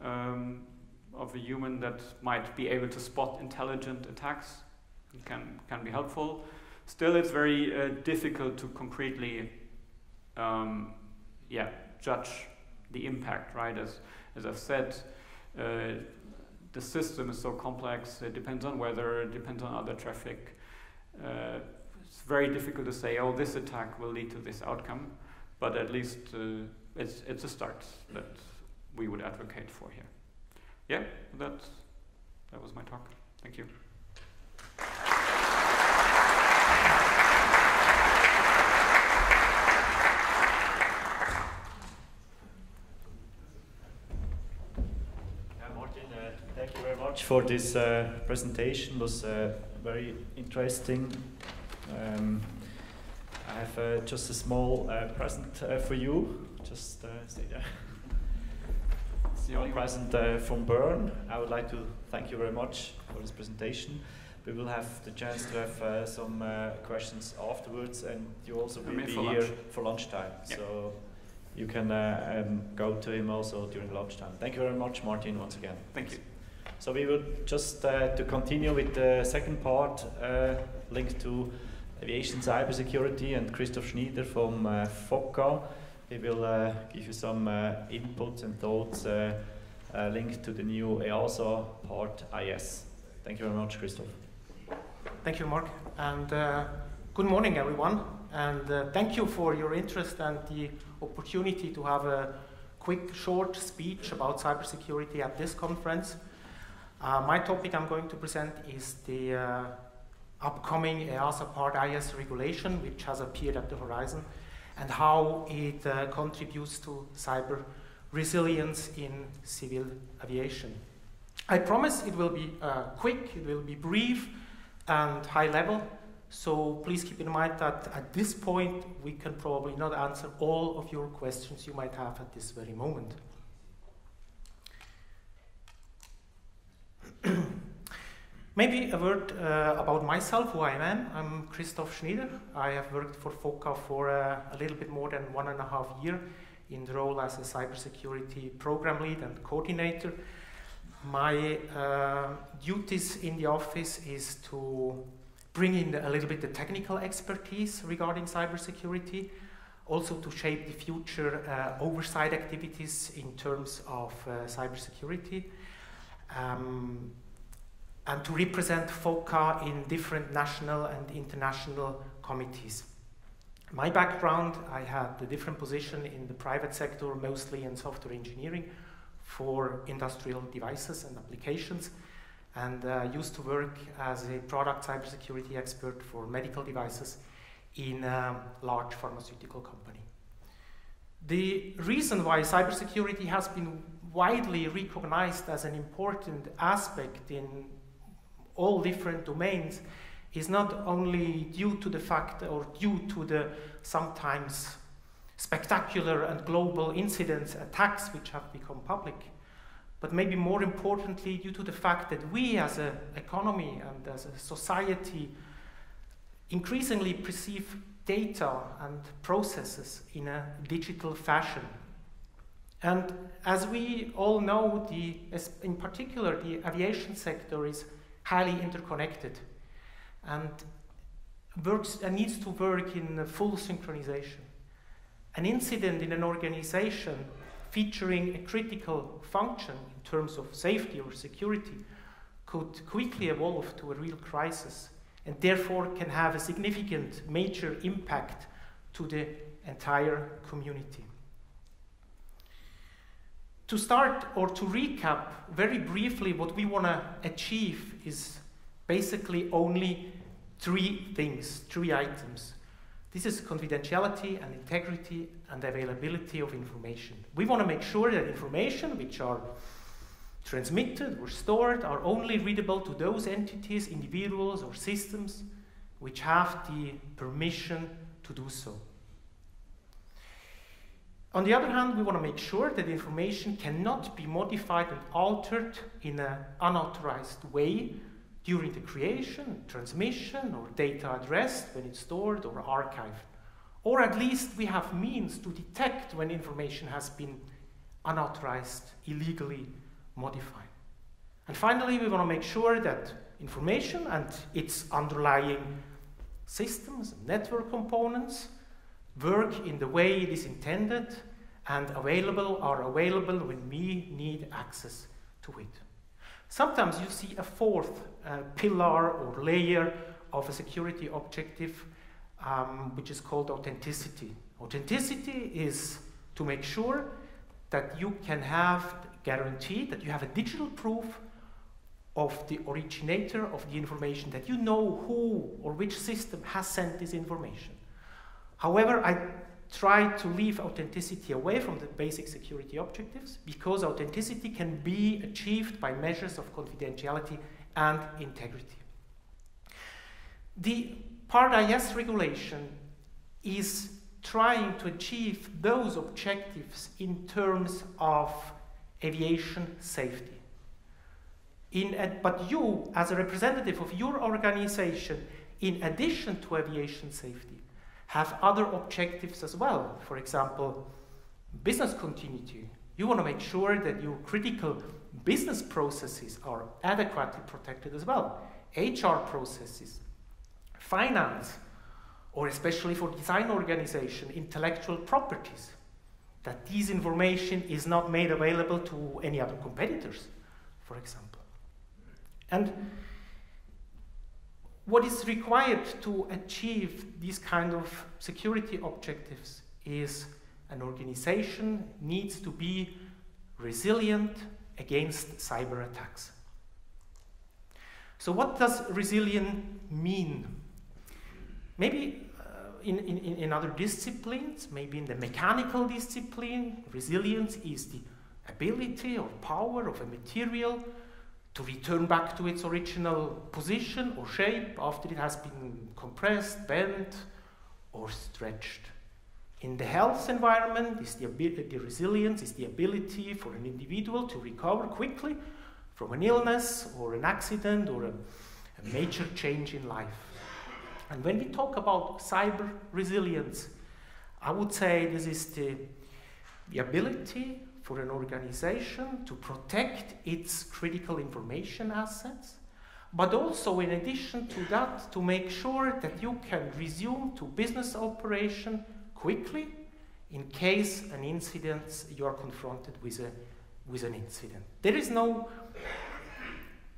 of a human that might be able to spot intelligent attacks can be helpful. Still, it's very difficult to concretely judge the impact, right? As I've said, the system is so complex, it depends on weather, it depends on other traffic. It's very difficult to say, oh, this attack will lead to this outcome, but at least it's a start that we would advocate for here. Yeah, that was my talk. Thank you. Thank you very much for this presentation. It was very interesting. I have just a small present for you. Just stay there. It's the only present from Bern. I would like to thank you very much for this presentation. We will have the chance to have some questions afterwards, and you also will be here for lunchtime. Yep. So you can go to him also during lunchtime. Thank you very much, Martin, once again. Thank you. So we will just to continue with the second part linked to aviation cybersecurity, and Christoph Schneider from FOCA. He will give you some inputs and thoughts linked to the new EASA-Part-IS. Thank you very much, Christoph. Thank you, Mark, and good morning, everyone. And thank you for your interest and the opportunity to have a quick, short speech about cybersecurity at this conference. My topic I'm going to present is the upcoming EASA-Part-IS regulation, which has appeared at the horizon, and how it contributes to cyber resilience in civil aviation. I promise it will be quick, it will be brief and high level, so please keep in mind that at this point we can probably not answer all of your questions you might have at this very moment. Maybe a word about myself, who I am. I'm Christoph Schneider. I have worked for FOCA for a little bit more than 1.5 years in the role as a cybersecurity program lead and coordinator. My duties in the office is to bring in a little bit the technical expertise regarding cybersecurity, also to shape the future oversight activities in terms of cybersecurity, and to represent FOCA in different national and international committees. My background, I had a different position in the private sector, mostly in software engineering for industrial devices and applications, and used to work as a product cybersecurity expert for medical devices in a large pharmaceutical company. The reason why cybersecurity has been widely recognized as an important aspect in all different domains is not only due to the fact or due to the sometimes spectacular and global incidents, attacks which have become public, but maybe more importantly due to the fact that we as an economy and as a society increasingly perceive data and processes in a digital fashion. And as we all know, in particular the aviation sector is highly interconnected and needs to work in full synchronization. An incident in an organization featuring a critical function in terms of safety or security could quickly evolve to a real crisis, and therefore can have a significant major impact to the entire community. To start or to recap very briefly, what we want to achieve is basically only three things, three items. This is confidentiality and integrity and availability of information. We want to make sure that information which are transmitted or stored are only readable to those entities, individuals or systems which have the permission to do so. On the other hand, we want to make sure that information cannot be modified and altered in an unauthorized way during the creation, transmission, or data at rest when it's stored or archived. Or at least we have means to detect when information has been unauthorized, illegally modified. And finally, we want to make sure that information and its underlying systems and network components work in the way it is intended and are available when we need access to it. Sometimes you see a fourth pillar or layer of a security objective, which is called authenticity. Authenticity is to make sure that you can have guarantee that you have a digital proof of the originator of the information, that you know who or which system has sent this information. However, I try to leave authenticity away from the basic security objectives, because authenticity can be achieved by measures of confidentiality and integrity. The Part-IS regulation is trying to achieve those objectives in terms of aviation safety. But you, as a representative of your organization, in addition to aviation safety, have other objectives as well. For example, business continuity. You want to make sure that your critical business processes are adequately protected as well. HR processes, finance, or especially for design organization, intellectual properties, that this information is not made available to any other competitors, for example. And what is required to achieve these kind of security objectives is an organization needs to be resilient against cyber attacks. So what does resilient mean? Maybe in other disciplines, maybe in the mechanical discipline, resilience is the ability or power of a material to return back to its original position or shape after it has been compressed, bent, or stretched. In the health environment, the resilience is the ability for an individual to recover quickly from an illness or an accident or a major change in life. And when we talk about cyber resilience, I would say this is the ability for an organization to protect its critical information assets, but also in addition to that, to make sure that you can resume to business operation quickly in case an incident, you are confronted with an incident. There is no,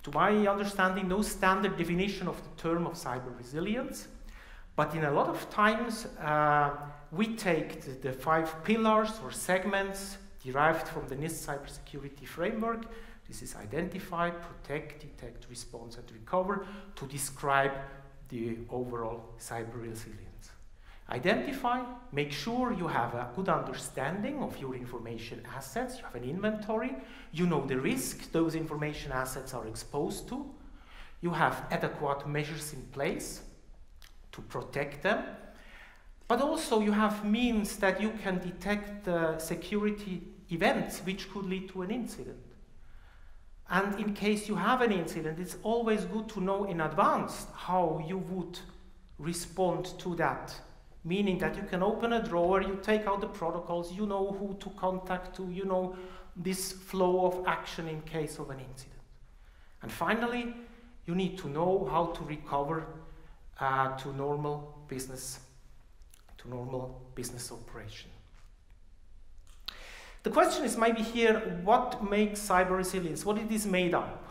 to my understanding, no standard definition of the term of cyber resilience, but in a lot of times we take the 5 pillars or segments derived from the NIST cybersecurity framework. This is identify, protect, detect, response, and recover to describe the overall cyber resilience. Identify, make sure you have a good understanding of your information assets, you have an inventory, you know the risk those information assets are exposed to, you have adequate measures in place to protect them, but also you have means that you can detect security events which could lead to an incident. And in case you have an incident, it's always good to know in advance how you would respond to that. Meaning that you can open a drawer, you take out the protocols, you know who to contact to, you know this flow of action in case of an incident. And finally, you need to know how to recover to normal business operation. The question is maybe here, what makes cyber resilience? What it is made up?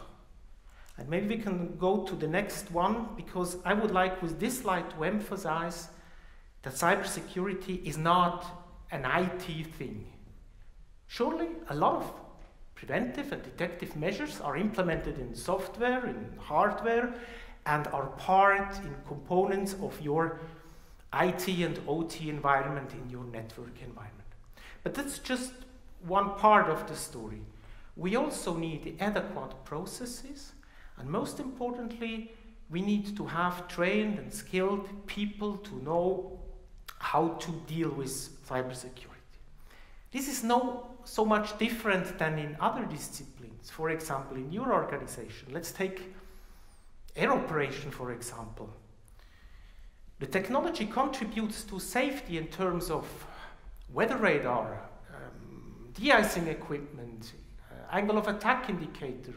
And maybe we can go to the next one, because I would like with this slide to emphasize that cybersecurity is not an IT thing. Surely a lot of preventive and detective measures are implemented in software, in hardware, and are part in components of your IT and OT environment in your network environment. But that's just one part of the story. We also need adequate processes, and most importantly, we need to have trained and skilled people to know how to deal with cybersecurity. This is so much different than in other disciplines. For example, in your organization, let's take air operation, for example. The technology contributes to safety in terms of weather radar, de-icing equipment, angle of attack indicator,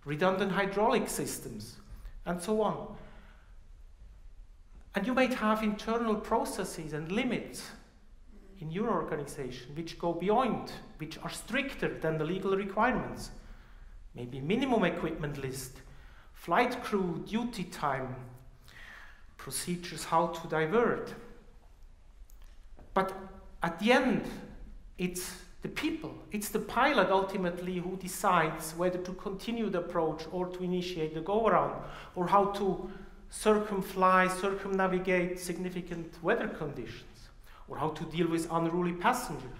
redundant hydraulic systems, and so on. And you might have internal processes and limits in your organization which go beyond, which are stricter than the legal requirements. Maybe minimum equipment list, flight crew, duty time, procedures how to divert. But at the end, it's the people, it's the pilot ultimately who decides whether to continue the approach or to initiate the go-around, or how to circumnavigate significant weather conditions, or how to deal with unruly passengers.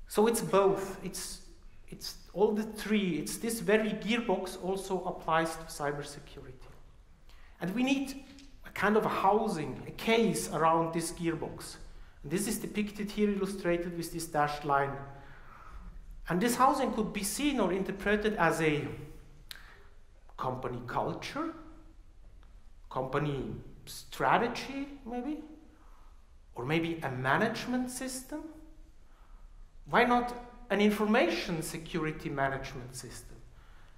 So it's both. It's all the three. It's this very gearbox also applies to cybersecurity. And we need a kind of a housing, a case around this gearbox. And this is depicted here, illustrated with this dashed line. And this housing could be seen or interpreted as a company culture, company strategy, maybe, or maybe a management system. Why not an information security management system?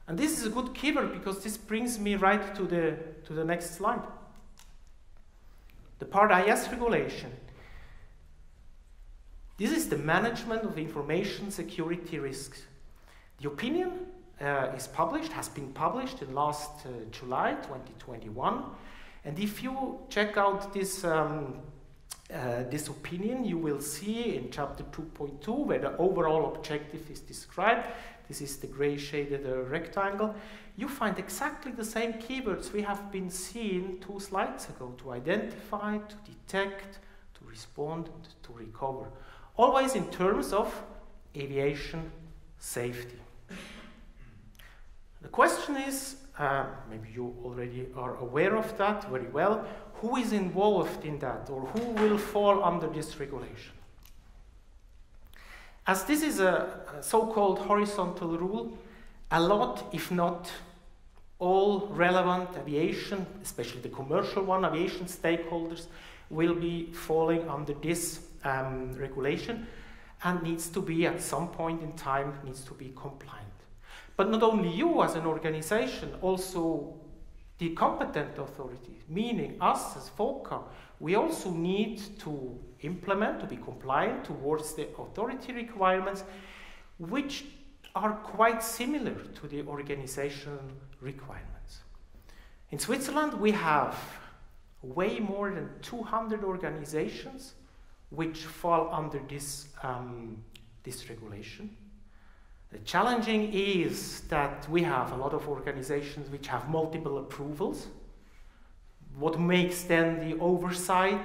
And this is a good keyword because this brings me right to the next slide. The Part-IS regulation. This is the management of information security risks. The opinion is published, has been published in last July 2021. And if you check out this opinion, you will see in chapter 2.2 where the overall objective is described. This is the gray shaded rectangle. You find exactly the same keywords we have been seeing 2 slides ago: to identify, to detect, to respond, and to recover. Always in terms of aviation safety. The question is, maybe you already are aware of that very well, who is involved in that, or who will fall under this regulation? As this is a so-called horizontal rule, a lot, if not all relevant aviation, especially the commercial one, aviation stakeholders, will be falling under this regulation and needs to be, at some point in time, needs to be compliant. But not only you as an organization, also the competent authorities, meaning us as FOCA, we also need to implement, to be compliant towards the authority requirements, which are quite similar to the organizational requirements. In Switzerland, we have way more than 200 organizations which fall under this regulation. The challenging is that we have a lot of organizations which have multiple approvals, what makes then the oversight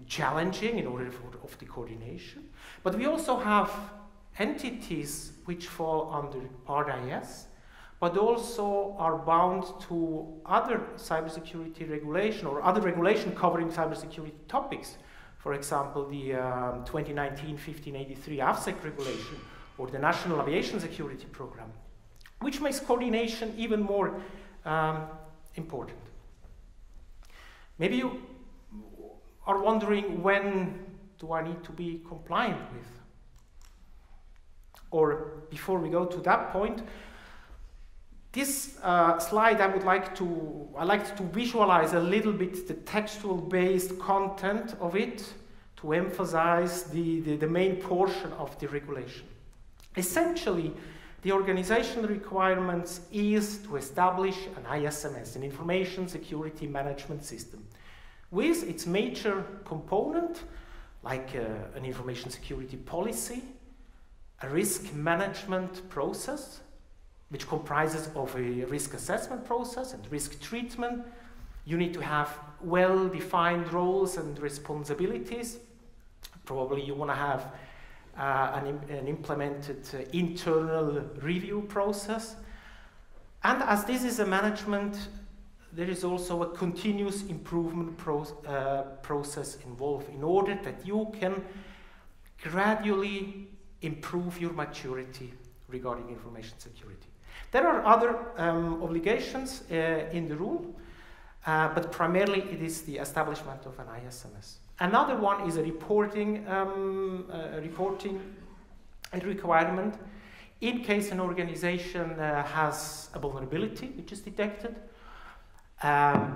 challenging in order of the coordination. But we also have entities which fall under Part-IS, but also are bound to other cybersecurity regulation or other regulation covering cybersecurity topics. For example, the 2019-1583 AFSEC regulation or the National Aviation Security Program, which makes coordination even more important. Maybe you are wondering, when do I need to be compliant with? Or before we go to that point, this slide I like to visualize a little bit the textual based content of it to emphasize the main portion of the regulation. Essentially, the organizational requirements is to establish an ISMS, an Information Security Management System, with its major component, like an information security policy, a risk management process, which comprises of a risk assessment process and risk treatment. You need to have well-defined roles and responsibilities. Probably you want to have an implemented internal review process. And as this is a management, there is also a continuous improvement process involved in order that you can gradually improve your maturity regarding information security. There are other obligations in the rule, but primarily it is the establishment of an ISMS. Another one is a reporting requirement in case an organization has a vulnerability which is detected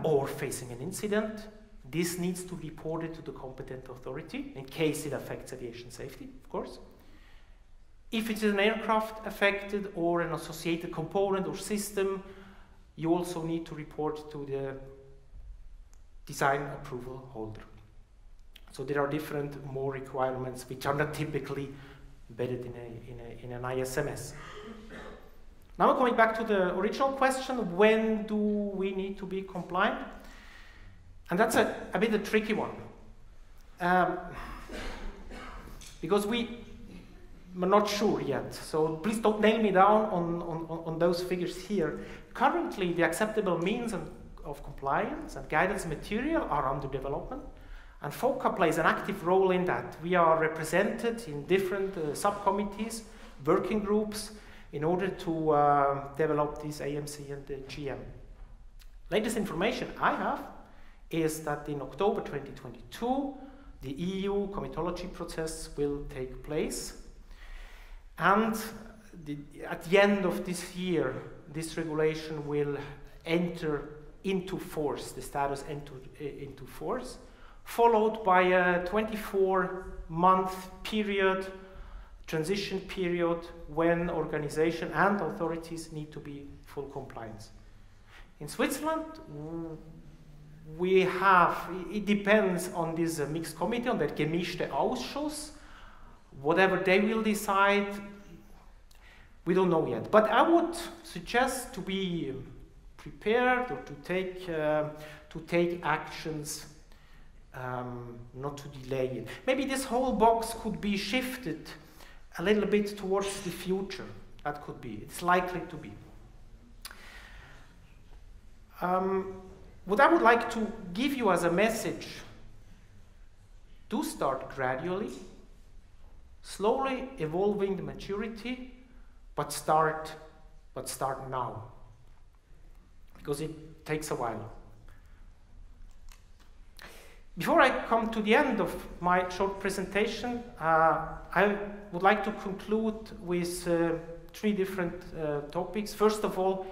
or facing an incident. This needs to be reported to the competent authority in case it affects aviation safety, of course. If it is an aircraft affected or an associated component or system, you also need to report to the design approval holder. So there are different more requirements which are not typically embedded in an ISMS. Now we're coming back to the original question, when do we need to be compliant? And that's a bit a tricky one. Because we're not sure yet, so please don't nail me down on those figures here. Currently, the acceptable means of compliance and guidance material are under development, and FOCA plays an active role in that. We are represented in different subcommittees, working groups, in order to develop this AMC and the GM. Latest information I have is that in October 2022, the EU comitology process will take place. And at the end of this year, this regulation will enter into force, the status enter into force, followed by a 24-month period, transition period, when organization and authorities need to be full compliance. In Switzerland, we have, it depends on this mixed committee, on that gemischte Ausschuss. Whatever they will decide, we don't know yet. But I would suggest to be prepared or to take actions, not to delay it. Maybe this whole box could be shifted a little bit towards the future. That could be. It's likely to be. What I would like to give you as a message, do start gradually, slowly evolving the maturity, but start now, because it takes a while. Before I come to the end of my short presentation, I would like to conclude with 3 different topics. First of all,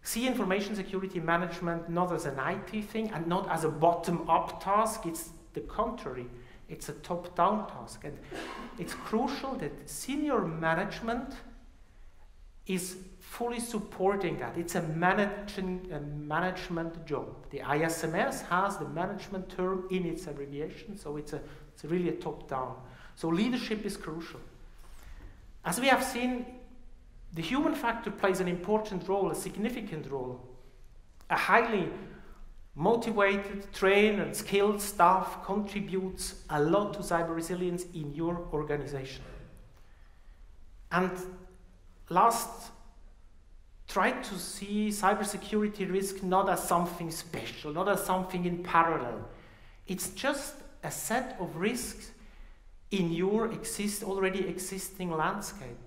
see information security management not as an IT thing and not as a bottom-up task. It's the contrary. It's a top-down task. And it's crucial that senior management is fully supporting that. It's a management job. The ISMS has the management term in its abbreviation, so it's really a top-down. So leadership is crucial. As we have seen, the human factor plays an important role, a significant role. A highly motivated, trained, and skilled staff contributes a lot to cyber resilience in your organization. And last, try to see cybersecurity risk not as something special, not as something in parallel. It's just a set of risks in your already existing landscape.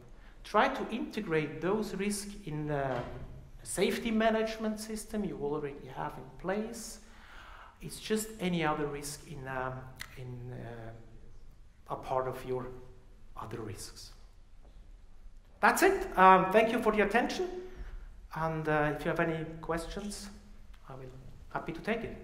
Try to integrate those risks in a safety management system you already have in place. It's just any other risk in a part of your other risks. That's it. Thank you for the attention. And if you have any questions, I will be happy to take it.